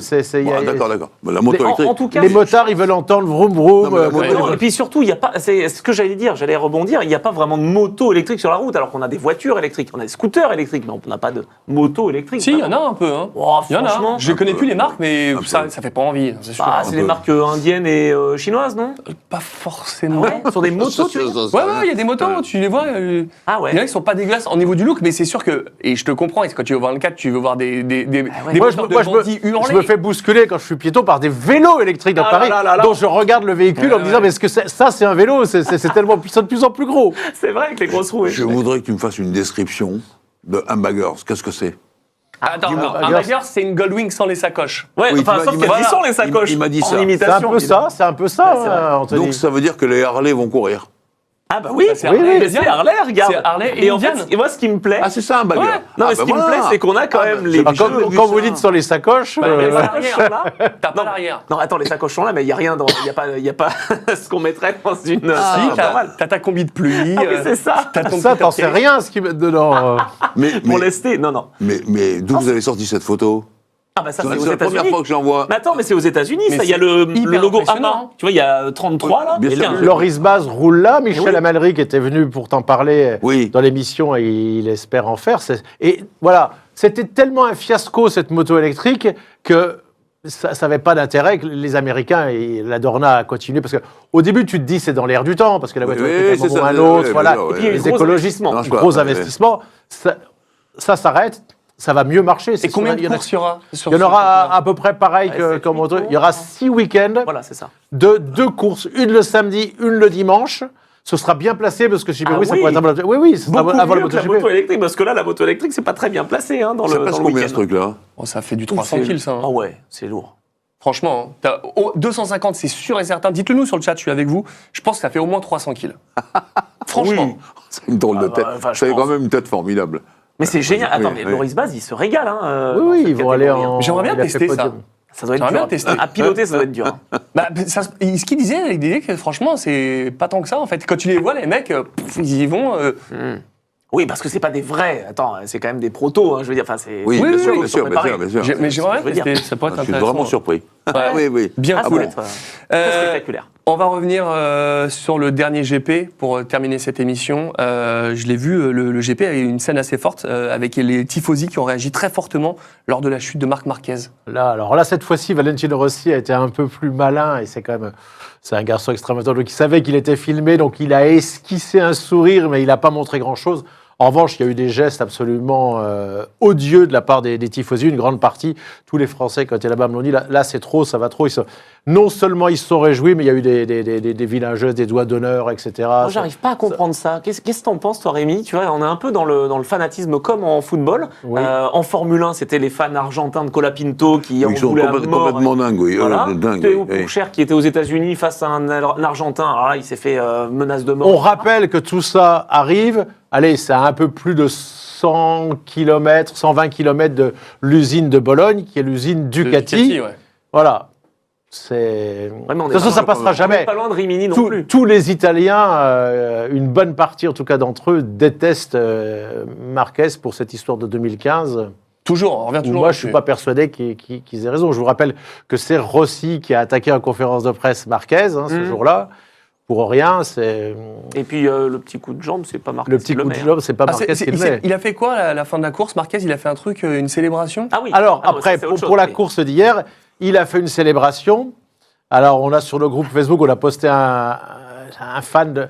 D'accord. Mais la moto électrique. En tout cas, Les motards, ils veulent entendre vroom vroom. Non, mais la moto- non, et puis surtout, il y a pas. C'est ce que j'allais rebondir. Il n'y a pas vraiment de moto électrique sur la route, alors qu'on a des voitures électriques, on a des scooters électriques, mais on n'a pas de moto électrique. Si, il y en a un peu. Hein. Oh, Il y en a. franchement. Je ne connais plus les marques, mais Un ça peu. fait pas envie, c'est sûr. Ah, c'est des marques indiennes et chinoises, non? Pas forcément. Ouais, sur des motos, tu veux dire? Ouais, il y a des motos, tu les vois. Ah ouais. Il y en a qui sont pas dégueulasses au niveau du look, mais c'est sûr que, et je te comprends, et quand tu veux voir le 4, tu veux voir des Moi, moteurs de bandits je hurler. me fais bousculer quand je suis piéton par des vélos électriques dans Ah Paris, là là là. dont je regarde le véhicule en me disant, mais est-ce que ça, c'est un vélo? C'est tellement puissant, de plus en plus gros. C'est vrai avec les grosses roues. Je voudrais que tu me fasses une description de Humbaggers. Qu'est-ce que c'est? Attends, dis-moi. un bagger, c'est une Goldwing sans les sacoches. Ouais, Oui, enfin, tu sauf m'as- qu'il y a il m'a- 10 ans les sacoches. il m'a dit en ça. C'est un imitation. peu ça, Ouais, c'est vrai. Anthony. Donc ça veut dire que les Harley vont courir. Ah bah oui, c'est oui, Harley, mais c'est Harley, regarde. C'est Harley et en fait, Indian. et moi, ce qui me plaît, Ah, c'est ça un bagger. Ouais. non, mais ce qui me plaît, c'est qu'on a quand même les Ah, jeux. quand vous dites sur les sacoches, Bah, Les Ouais. sacoches sont là. T'as pas Non, l'arrière. Non, attends, les sacoches sont là, mais il n'y a rien dans. Il n'y a pas ce qu'on mettrait dans une. Si, normale. t'as ta combi de pluie. Ah oui, c'est ça. T'as ton ça, petit t'en sais tapis. rien, ce qu'ils mettent dedans. Pour lester, non. Mais d'où vous avez sorti cette photo? Ah bah ça, c'est C'est aux la première États-Unis. fois que je l'envoie. Mais attends, mais c'est aux États-Unis, Mais ça. Il y a c'est le hyper logo impressionnant. AMA. Tu vois, il y a 33 là. Bien et sûr. tiens, Loris Baz roule là, Michel oui. Amalric qui était venu pour t'en parler Oui. dans l'émission et il espère en faire. Et voilà, c'était tellement un fiasco cette moto électrique que ça n'avait pas d'intérêt que les Américains et la Dorna a continué. Parce qu'au début, tu te dis c'est dans l'air du temps, parce que la voiture Oui, électrique, à un c'est moment ou ça, un autre, oui, voilà. oui, Et puis oui. les Gros écologistes, investissement. Non, gros ouais. investissements, ça s'arrête, ça va mieux marcher. Et c'est combien sûr. de courses il y aura sur Il y en ce aura championnat à peu près pareil Ouais, que sept, comme huit autre. Il y aura 6 week-ends Voilà, c'est ça. de 2 courses, une le samedi, une le dimanche. Ce sera bien placé parce que je dis, Ah oui, ça oui. pourrait être avant la... Oui, ça Beaucoup sera avant mieux la que la MotoGP. moto électrique, parce que là, la moto électrique, c'est pas très bien placé hein, dans Ça le passe dans le combien week-end. ce truc-là? Oh, ça fait du 300 kills, ça. hein. Ah ouais, c'est lourd. Franchement, hein. 250, c'est sûr et certain. Dites-le nous sur le chat, je suis avec vous. Je pense que ça fait au moins 300 kills. Franchement. Oui. C'est une drôle de Ah, tête. bah, enfin, je C'est pense. quand même une tête formidable. Mais c'est génial. oui, Attends, mais oui. Loris Baz, il se régale. Hein, Oui, dans oui, cette ils vont aller catégorie, hein. en. J'aimerais bien il a fait tester ça. podium. Ça doit être J'aimerais dur. bien tester. À piloter, ça doit être dur. hein. Bah, ce qu'il disait, il disait que franchement, c'est pas tant que ça en fait. Quand tu les vois, les mecs, ils y vont. Oui, parce que c'est pas des vrais. Attends, c'est quand même des protos. Hein, je veux dire, enfin, c'est. Oui, Oui, bien oui, sûr, oui, bien sûr, bien sûr, bien sûr. Mais j'aimerais je veux bien dire. tester, ça pourrait être Je suis intéressant. vraiment surpris. Ouais. Oui, oui. Bien Ah, ça cool. doit être Euh, spectaculaire. On va revenir sur le dernier GP pour terminer cette émission. Je l'ai vu, le GP a eu une scène assez forte avec les tifosi qui ont réagi très fortement lors de la chute de Marc Marquez. Alors là, cette fois-ci, Valentino Rossi a été un peu plus malin et c'est quand même. C'est un garçon extrêmement intelligent. Donc il savait qu'il était filmé, donc il a esquissé un sourire, mais il n'a pas montré grand-chose. En revanche, il y a eu des gestes absolument odieux de la part des tifosi, une grande partie. Tous les Français, quand ils étaient là-bas, me l'ont dit, là c'est trop, ça va trop. Non seulement ils se sont réjouis, mais il y a eu des vilains gestes, des doigts d'honneur, etc. Moi, j'arrive pas à comprendre ça. Qu'est-ce que t'en penses, toi, Rémi? Tu vois, on est un peu dans le fanatisme comme en football. Oui. En Formule 1, c'était les fans argentins de Colapinto qui en Ils sont voulaient à mort. complètement dingues, oui. Voilà. Dingues, Théo oui. Pourchère qui était aux États-Unis face à un Argentin. Alors là, il s'est fait menace de mort. On rappelle que tout ça arrive, allez, c'est à un peu plus de 100 km, 120 km de l'usine de Bologne, qui est l'usine Ducati. Ouais. Voilà. C'est... Ouais, mais on De est toute façon, pas ça loin- passera on est jamais. pas loin de Rimini non Tous- plus. tous les Italiens, une bonne partie en tout cas d'entre eux, détestent Marquez pour cette histoire de 2015. Toujours, on revient toujours. Moi, je ne suis là-dessus. pas persuadé qu'ils aient raison. Je vous rappelle que c'est Rossi qui a attaqué en conférence de presse Marquez ce jour-là. Pour rien, c'est Et puis le petit coup de jambe, c'est pas Marquez. le petit qui coup de met, hein. jambe, c'est pas Ah, Marquez qui le il, met. il a fait quoi à la fin de la course, Marquez? Il a fait un truc, une célébration? Ah oui. Alors, Ah, non, après, ça, c'est autre pour chose, la mais- course d'hier, il a fait une célébration. Alors, on a sur le groupe Facebook, on a posté un fan de.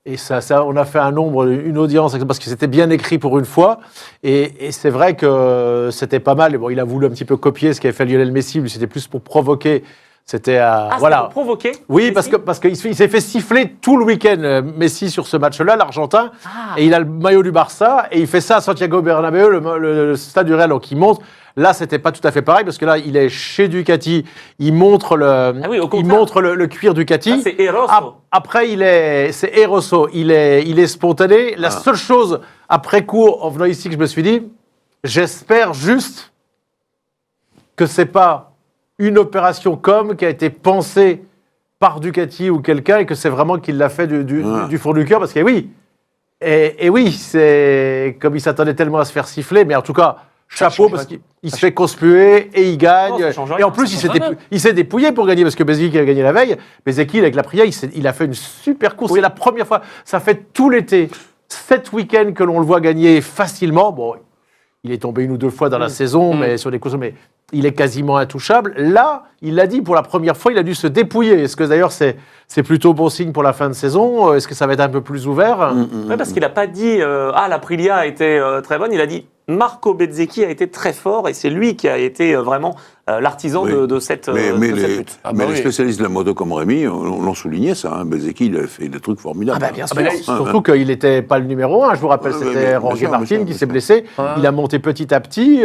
Et ça, on a fait un nombre, une audience, parce que c'était bien écrit pour une fois. Et c'est vrai que c'était pas mal. Et bon, il a voulu un petit peu copier ce qu'avait fait Lionel Messi, mais c'était plus pour provoquer C'était Voilà. Provoqué. Oui, parce qu'il s'est fait siffler tout le week-end, Messi, sur ce match-là, l'Argentin. Et il a le maillot du Barça. Et il fait ça à Santiago Bernabéu, le stade du Real, donc il montre. Là, c'était pas tout à fait pareil, parce que là, il est chez Ducati. Il montre le cuir Ducati. C'est Eroso. Après, c'est Eroso. Il est spontané. La seule chose, après coup, en venant ici, que je me suis dit, j'espère juste que c'est pas une opération qui a été pensée par Ducati ou quelqu'un et que c'est vraiment qu'il l'a fait du fond du cœur, parce que oui, et oui, c'est comme il s'attendait tellement à se faire siffler, mais en tout cas, chapeau, parce qu'il se fait conspuer et il gagne. Et en plus, il s'est dépouillé pour gagner, parce que Bezeki a gagné la veille. Bezeki, avec la Priya, il a fait une super course. C'est la première fois, ça fait tout l'été, 7 week-ends que l'on le voit gagner facilement. Bon, il est tombé 1 ou 2 fois dans la saison, mais sur des courses, mais il est quasiment intouchable. Là, il l'a dit, pour la première fois, il a dû se dépouiller. Est-ce que d'ailleurs, c'est plutôt bon signe pour la fin de saison? Est-ce que ça va être un peu plus ouvert? Oui, parce qu'il n'a pas dit la Aprilia a été très bonne. Il a dit Marco Bezzecchi a été très fort et c'est lui qui a été vraiment l'artisan de cette lutte. Mais les spécialistes de la moto comme Rémi l'ont souligné, ça. Hein. Bezzecchi, il a fait des trucs formidables. Bien sûr. Surtout qu'il n'était pas le numéro 1. Je vous rappelle, c'était Jorge Martin qui s'est blessé. Il a monté petit à petit.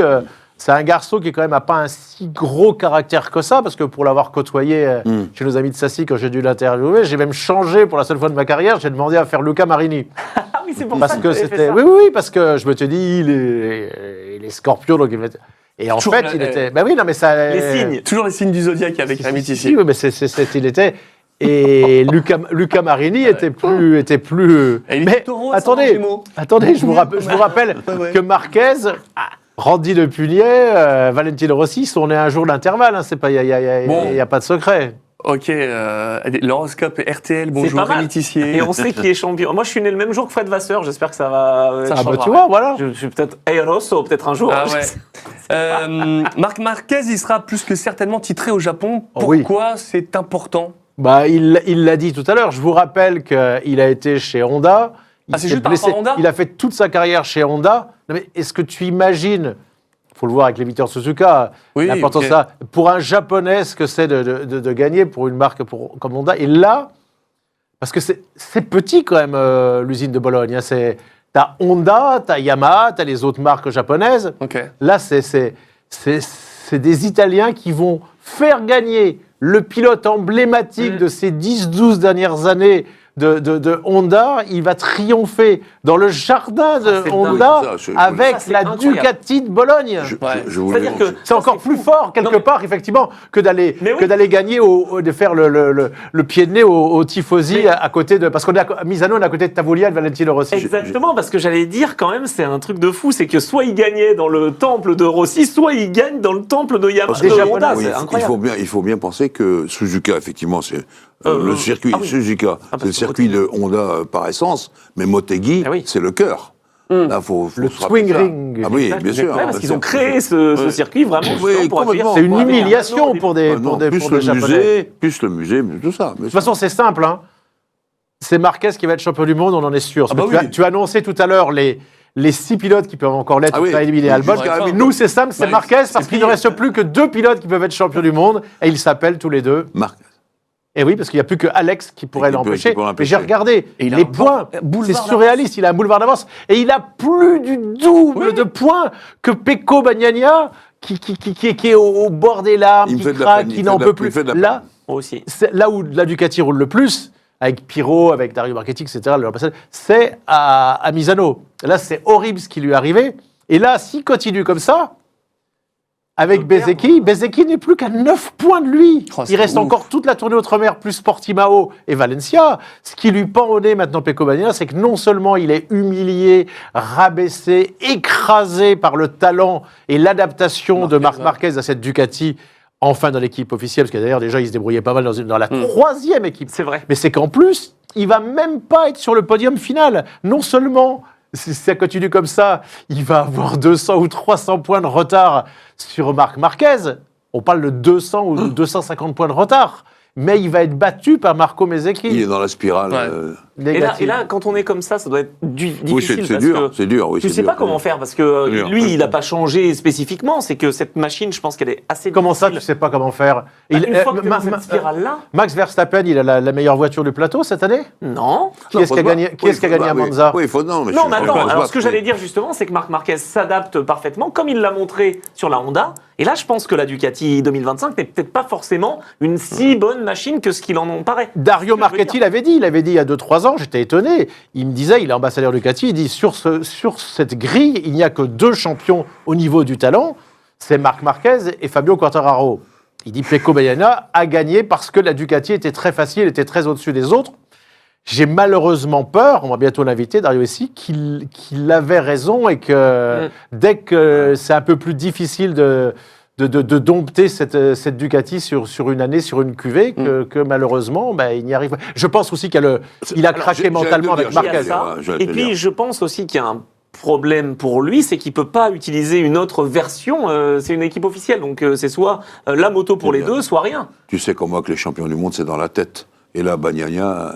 C'est un garçon qui, quand même, n'a pas un si gros caractère que ça, parce que pour l'avoir côtoyé chez nos amis de Sassy, quand j'ai dû l'interviewer, j'ai même changé pour la seule fois de ma carrière, j'ai demandé à faire Luca Marini. Ah oui, c'est pour parce ça que c'était. Oui, parce que je me suis dit, il est scorpion, donc il va être. Et en fait, il était. Ben oui, non, mais ça. Les signes. Toujours les signes du zodiaque avec Rémi Tissi. Oui, mais il était. Et Luca Marini était plus. Et mais taureau, attendez, je vous rappelle que Marquez. Randy Le Punier, Valentino Rossi sont nés un jour d'intervalle. Hein, il n'y a pas de secret. Ok, l'horoscope RTL, bonjour Rémi Tissier. Et on sait qui est champion. Moi, je suis né le même jour que Fred Vasseur. J'espère que ça va. Tu vois, voilà. Je suis peut-être Eroso, peut-être un jour. Ah ouais. Marc Marquez, il sera plus que certainement titré au Japon. Pourquoi c'est important? Il l'a dit tout à l'heure. Je vous rappelle qu'il a été chez Honda. C'est juste par rapport à Honda. Il a fait toute sa carrière chez Honda. Non, mais est-ce que tu imagines, il faut le voir avec les Victor Suzuka, l'importance de ça, pour un Japonais, ce que c'est de gagner pour une marque comme Honda. Et là, parce que c'est petit quand même, l'usine de Bologne. Hein, t'as Honda, t'as Yamaha, t'as les autres marques japonaises. Là, c'est des Italiens qui vont faire gagner le pilote emblématique de ces 10-12 dernières années de Honda. Il va triompher dans le jardin de Honda avec la Ducati de Bologne. C'est-à-dire que c'est encore plus fort, quelque part, effectivement, que d'aller gagner, de faire le pied de nez au Tifosi à côté de... Parce qu'on est à Misano, on est à côté de Tavolier et de Valentino Rossi. Exactement, parce que j'allais dire, quand même, c'est un truc de fou, c'est que soit il gagnait dans le temple de Rossi, soit il gagne dans le temple de Yamaha. C'est incroyable. Il faut bien penser que Suzuka, effectivement, c'est... le circuit Suzuka, c'est le circuit de Honda par essence, mais Motegi, c'est le cœur. Là, le swing ring. Ah oui, bien sûr. Parce qu'ils ont créé ce circuit vraiment. C'est une humiliation pour des Japonais. Plus le musée, tout ça. De toute façon, c'est simple. Hein. C'est Marquez qui va être champion du monde, on en est sûr. Tu as annoncé tout à l'heure les 6 pilotes qui peuvent encore l'être, tu as éliminé Albon. Nous, c'est simple, c'est Marquez, parce qu'il ne reste plus que 2 pilotes qui peuvent être champions du monde, et ils s'appellent tous les deux Marquez. Et oui, parce qu'il n'y a plus que Alex qui pourrait l'empêcher. Mais j'ai regardé les points, c'est surréaliste. Il a un boulevard d'avance. Et il a plus du double de points que Pecco Bagnaia, qui est au bord des larmes, qui craque, qui n'en peut plus. Là, là où la Ducati roule le plus, avec Pirot, avec Dario Marchetti, etc., c'est à Misano. Là, c'est horrible ce qui lui est arrivé. Et là, s'il continue comme ça, avec Bezzecchi n'est plus qu'à 9 points de lui. Il reste encore toute la tournée Outre-mer, plus Portimao et Valencia. Ce qui lui pend au nez maintenant, Pecco Bagnaia, c'est que non seulement il est humilié, rabaissé, écrasé par le talent et l'adaptation de Marc Marquez à cette Ducati, enfin dans l'équipe officielle, parce que d'ailleurs déjà il se débrouillait pas mal dans la 3e équipe. C'est vrai. Mais c'est qu'en plus, il va même pas être sur le podium final. Non seulement... Si ça continue comme ça, il va avoir 200 ou 300 points de retard sur Marc Marquez. On parle de 200 ou 250 points de retard. Mais il va être battu par Marco Bezzecchi. Il est dans la spirale. Négatif. Et là, quand on est comme ça doit être difficile. Oui, c'est parce dur, que c'est dur. Oui, tu c'est sais dur. pas comment faire parce que Dur. lui, il n'a pas changé spécifiquement. C'est que cette machine, je pense qu'elle est assez Comment ça, tu difficile. sais pas comment faire? Une fois que tu es Ma- dans cette spirale-là, Max Verstappen, il a la meilleure voiture du plateau cette année? non. Qui est-ce qui a gagné, à Monza? Oui, il faut non. Non, mais faut attends, se alors battre, ce que j'allais dire justement, c'est que Marc Marquez s'adapte parfaitement, comme il l'a montré sur la Honda. Et là, je pense que la Ducati 2025 n'est peut-être pas forcément une si bonne machine que ce qu'il en paraît. Dario C'est ce que je veux Marchetti l'avait dit, il y a 2-3 ans, j'étais étonné. Il me disait, il est ambassadeur Ducati, il dit sur cette grille, il n'y a que 2 champions au niveau du talent, c'est Marc Marquez et Fabio Quartararo. Il dit Pecco Bagnaia a gagné parce que la Ducati était très facile, était très au-dessus des autres. J'ai malheureusement peur, on va bientôt l'inviter, Dario ici, qu'il avait raison et que dès que c'est un peu plus difficile de dompter cette Ducati sur une année, sur une cuvée, que malheureusement, il n'y arrive pas. Je pense aussi qu'il a craqué mentalement avec Il y a Marquez. ça. j'allais Et te puis, dire. je pense aussi qu'il y a un problème pour lui, c'est qu'il peut pas utiliser une autre version. C'est une équipe officielle, donc c'est soit la moto pour les deux, soit rien. Tu sais comme moi que les champions du monde, c'est dans la tête. Et là, Bagnaia,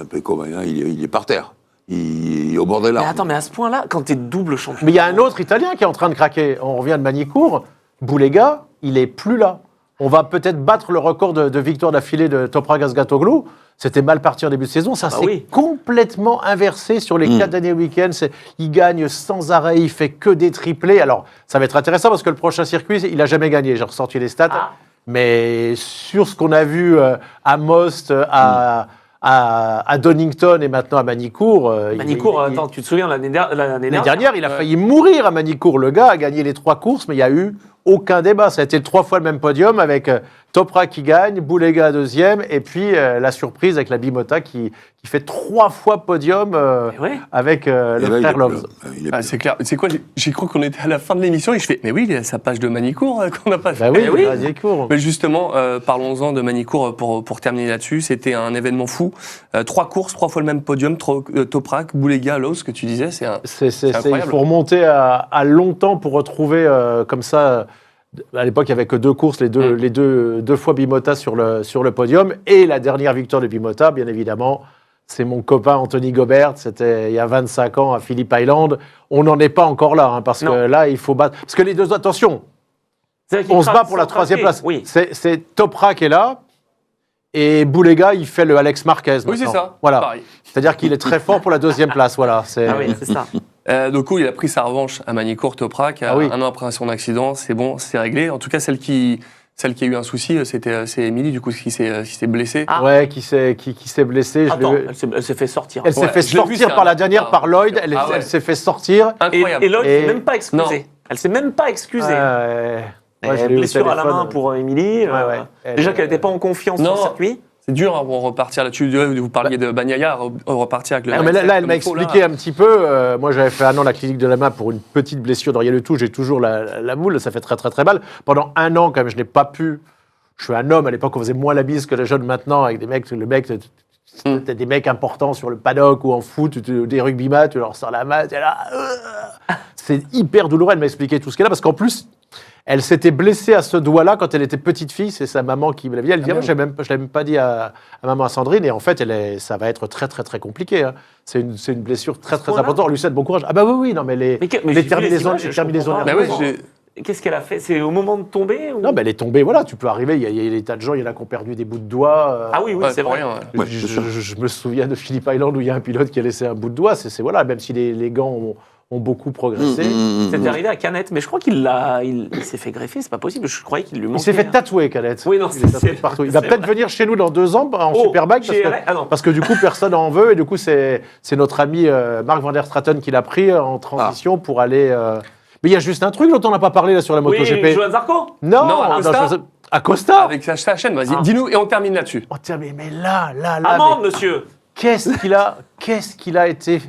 Pecco Bagnaia, il est par terre. Il est au bord des Mais larmes. attends, mais à ce point-là, quand tu es double champion. Mais il y a un autre Italien qui est en train de craquer. On revient de Manicourt. Boulega, il est plus là. On va peut-être battre le record de victoires d'affilée de Toprak Azgatoglu. C'était mal parti en début de saison. Ça s'est complètement inversé sur les 4 derniers week-ends. Il gagne sans arrêt, il fait que des triplés. Alors, ça va être intéressant parce que le prochain circuit, il n'a jamais gagné. J'ai ressorti les stats. Ah. Mais sur ce qu'on a vu à Most, à Donington et maintenant à Manicourt. Manicourt, attends, tu te souviens l'année L'année dernière, il a failli mourir à Manicourt. Le gars a gagné les 3 courses, mais il n'y a eu aucun débat. Ça a été 3 fois le même podium avec Toprak qui gagne, Boulega deuxième, et puis la surprise avec la Bimota qui fait 3 fois podium avec le frère Loves. C'est clair. C'est quoi? J'ai cru qu'on était à la fin de l'émission et je fais, mais oui, il y a sa page de Manicourt qu'on n'a pas fait. Bah oui, oui. Manicourt. Mais justement, parlons-en de Manicourt pour terminer là-dessus. C'était un événement fou. 3 courses, 3 fois le même podium. Toprak, Boulega, Loves, ce que tu disais, c'est Il incroyable. faut remonter à longtemps pour retrouver comme ça. À l'époque, il n'y avait que 2 courses, les deux fois Bimota sur le podium. Et la dernière victoire de Bimota, bien évidemment, c'est mon copain Anthony Gobert. C'était il y a 25 ans à Phillip Island. On n'en est pas encore là, parce que là, il faut battre. Parce que les deux, attention, on se bat pour la 3e place. Oui. C'est Toprak qui est là. Et Boulega, il fait le Alex Marquez. Oui, c'est maintenant. ça. Voilà. Pareil. C'est-à-dire qu'il est très fort pour la 2e place. Voilà. Ah oui, c'est ça. Du coup, il a pris sa revanche à Manicourt, Toprak. Un an après son accident, c'est bon, c'est réglé. En tout cas, celle qui a eu un souci, c'est Émilie, du coup, qui s'est blessée. Ah. Ouais, qui s'est blessée. Attends, elle s'est fait sortir. Elle s'est fait je l'ai vu, sortir c'est par un- la dernière, par Lloyd. Elle Ah ouais. s'est fait sortir. Incroyable. Et Lloyd Et- s'est même pas excusée. Non. Elle s'est même pas excusée. Moi, je l'ai eu au Blessure à la téléphone. main pour Émilie. Ouais. Déjà qu'elle n'était pas en confiance Non. sur le circuit. C'est dur pour repartir là-dessus. Vous parliez de Bagnaia, repartir avec le. Non, mais là, elle comme m'a il faut, expliqué là. un petit peu. Moi, j'avais fait 1 an à la clinique de la main pour une petite blessure de rien du tout. J'ai toujours la moule, ça fait très, très, très mal. Pendant 1 an, quand même, je n'ai pas pu. Je suis un homme, à l'époque, on faisait moins la bise que les jeunes maintenant, avec des mecs, t'as des mecs importants sur le paddock ou en foot, des rugbyman, tu leur sors la main, t'es là. C'est hyper douloureux. Elle m'a expliqué tout ce qu'elle a, parce qu'en plus, elle s'était blessée à ce doigt-là quand elle était petite fille. C'est sa maman qui me l'a dit. Elle dit, moi, je ne l'avais même pas dit à maman Sandrine. Et en fait, ça va être très, très, très compliqué. Hein. C'est une blessure très, très point-là importante. On lui souhaite bon courage. Ah bah oui, non, mais Mais les j'ai vu terminaisons les images, je comprends pas. Bah nerveuses. ouais, Qu'est-ce qu'elle a fait? C'est au moment de tomber ou... Non, mais elle est tombée, voilà, tu peux arriver, il y a des tas de gens, il y en a qui ont perdu des bouts de doigts. Ah oui, Ouais, c'est pour vrai. rien, ouais. Ouais, c'est sûr. Je me souviens de Phillip Island où il y a un pilote qui a laissé un bout de doigt, c'est voilà, même si les gants ont beaucoup progressé. C'était arrivé à Canet, mais je crois qu'il s'est fait greffer, c'est pas possible. Je croyais qu'il lui manquait. Il s'est fait tatouer, Canet. Oui, non, Il est tatoué c'est- partout. Il va c'est peut-être vrai. venir chez nous dans 2 ans en Oh, Superbike chez RS? Ah non. parce que du coup, personne n'en veut. Et du coup, c'est notre ami Marc Van der Straten qui l'a pris en transition pour aller... Mais il y a juste un truc dont on n'a pas parlé là sur la Oui, MotoGP. Johan Zarco. Non, Acosta. Acosta. Avec sa chaîne, vas-y, dis-nous et on termine là-dessus. Oh, tiens, mais là, Amende, mais monsieur. qu'est-ce qu'il a été...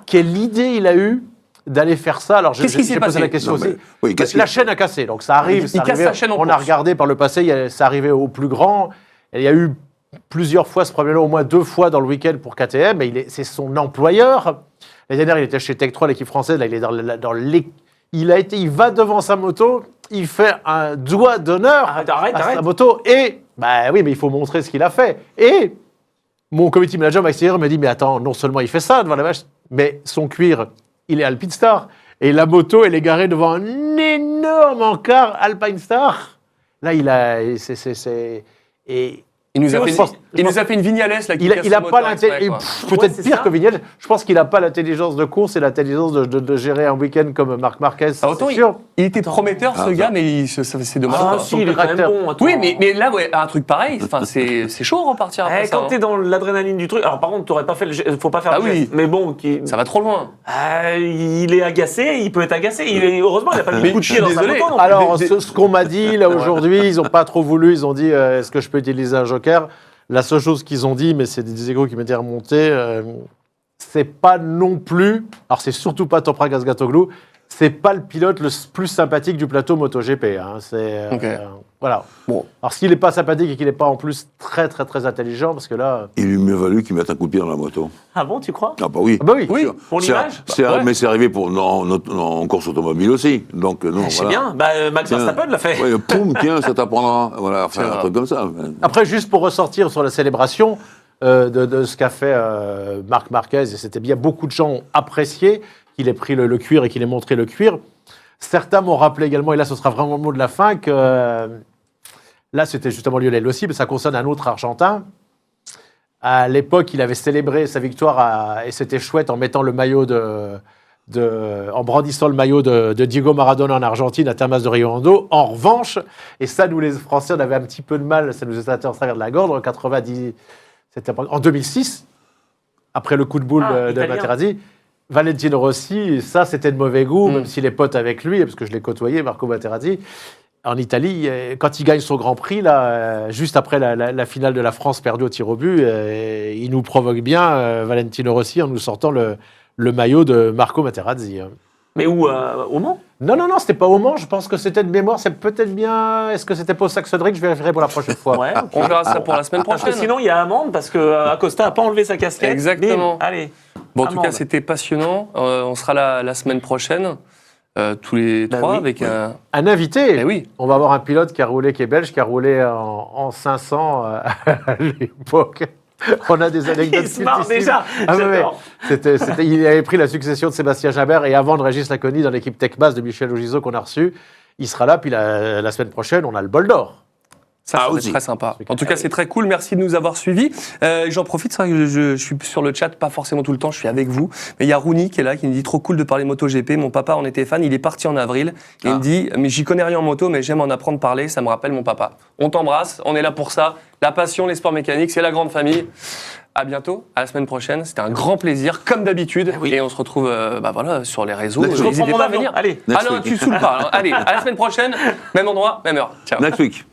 Quelle idée il a eu d'aller faire ça. Alors, Qu'est-ce qui s'est j'ai posé passé la question Non, mais- aussi. oui, qu'est-ce La qui- chaîne a cassé, donc ça arrive. Il ça casse arrivait- sa chaîne en on a course. regardé par le passé, ça arrivait au plus grand. Et il y a eu plusieurs fois ce problème-là, au moins 2 fois dans le week-end pour KTM, mais c'est son employeur. L'année dernière, il était chez Tech 3, l'équipe française, là, il est dans il va devant sa moto, il fait un doigt d'honneur Arrête. à sa moto, et, bah oui, mais il faut montrer ce qu'il a fait. Et Mon community manager m'extérieur me dit, mais attends, non seulement il fait ça devant la vache, mais son cuir, il est Alpine Star. Et la moto, elle est garée devant un énorme encart Alpine Star. Là, il a... Et Il nous a je fait, pense- il nous a fait une Vignales là. Qui il casse a son pas moteur exprès, quoi. peut-être c'est pire ça. que Vignales. Je pense qu'il n'a pas l'intelligence de course et l'intelligence de gérer un week-end comme Marc Marquez. Ah, autant c'est sûr. il était prometteur, ce Ah, gars, ça. mais c'est dommage. Ah, quoi. si, il est quand même bon. Attends. Oui, mais là, ouais, un truc pareil, c'est chaud de repartir après Eh, ça. quand hein. t'es dans l'adrénaline du truc, alors par contre, t'aurais pas fait faut pas faire Ah le oui. geste. Mais bon, Ça va trop loin. il est agacé, il peut être agacé. Heureusement, il a pas mis Mais de coup de je pied suis dans sa désolé. moto. non plus. Alors, ce qu'on m'a dit là aujourd'hui, ils n'ont pas trop voulu. Ils ont dit est-ce que je peux utiliser un joker? La seule chose qu'ils ont dit, mais c'est des échos qui m'étaient remontés, c'est pas non plus. Alors, c'est surtout pas Toprak Azgatoglou. C'est pas le pilote le plus sympathique du plateau MotoGP. Hein. C'est Ok. voilà. Bon. Alors, s'il n'est pas sympathique et qu'il n'est pas en plus très très très intelligent, parce que là, Il lui mieux valu qu'il mette un coup de pied dans la moto. Ah bon, tu crois? Ah bah oui. ah bah oui. Oui. Pour C'est- l'image ouais. Mais c'est arrivé en course automobile aussi. Donc, non, C'est voilà. bien. Max Tiens. Verstappen l'a fait. Ouais, poum, tiens, ça t'apprendra. Voilà, enfin, C'est un vrai. truc comme ça. Après, juste pour ressortir sur la célébration de ce qu'a fait Marc Marquez, et c'était bien, beaucoup de gens ont apprécié qu'il ait pris le cuir et qu'il ait montré le cuir. Certains m'ont rappelé également, et là ce sera vraiment le mot de la fin, que là c'était justement Lionel aussi, mais ça concerne un autre Argentin. À l'époque, il avait célébré sa victoire et c'était chouette en mettant le maillot en brandissant le maillot de Diego Maradona en Argentine à Termas de Rio Hondo. En revanche, et ça, nous les Français, on avait un petit peu de mal, ça nous était à travers de la gorge, en 2006, après le coup de boule de italien. Materazzi. Valentino Rossi, ça c'était de mauvais goût, même s'il est pote avec lui, parce que je l'ai côtoyé, Marco Materazzi. En Italie, quand il gagne son Grand Prix, là, juste après la finale de la France perdue au tir au but, il nous provoque bien, Valentino Rossi, en nous sortant le maillot de Marco Materazzi. Mais où au Mans? Non, c'était pas au Mans, je pense que c'était de mémoire, c'est peut-être bien... Est-ce que c'était pas au Saxo-Drick? Je vérifierai pour la prochaine fois. Ouais. On verra ça pour la semaine Parce que prochaine. sinon, il y a amende parce que Acosta a pas enlevé sa casquette. Exactement. Bim, allez. Bon, en tout amende. cas, c'était passionnant. On sera là la semaine prochaine, tous les Bah trois, oui. avec un. Un invité. Eh oui. On va avoir un pilote qui est belge, qui a roulé en 500 à l'époque. On a des anecdotes. Il se marre cultissimes. déjà. Ah, ouais, ouais. J'adore. Il avait pris la succession de Sébastien Jabert et avant de Régis Laconi dans l'équipe Techbas de Michel Augizeau qu'on a reçu. Il sera là, puis la semaine prochaine, on a le bol d'or. Ça va être aussi. très sympa. En tout cas, c'est très cool. Merci de nous avoir suivis. J'en profite, c'est vrai que je suis sur le chat, pas forcément tout le temps, je suis avec vous. Mais il y a Rouni qui est là, qui nous dit trop cool de parler MotoGP. Mon papa en était fan, il est parti en avril. Et il me dit, mais j'y connais rien en moto, mais j'aime en apprendre parler, ça me rappelle mon papa. On t'embrasse, on est là pour ça. La passion, les sports mécaniques, c'est la grande famille. À bientôt, à la semaine prochaine. C'était un grand plaisir, comme d'habitude. Oui. Et on se retrouve voilà, sur les réseaux. Je reprends N'hésitez mon pas à avion. venir. Allez. Ah Next non, week. tu saoules pas. Alors, allez, à la semaine prochaine, même endroit, même heure. Ciao. Next week.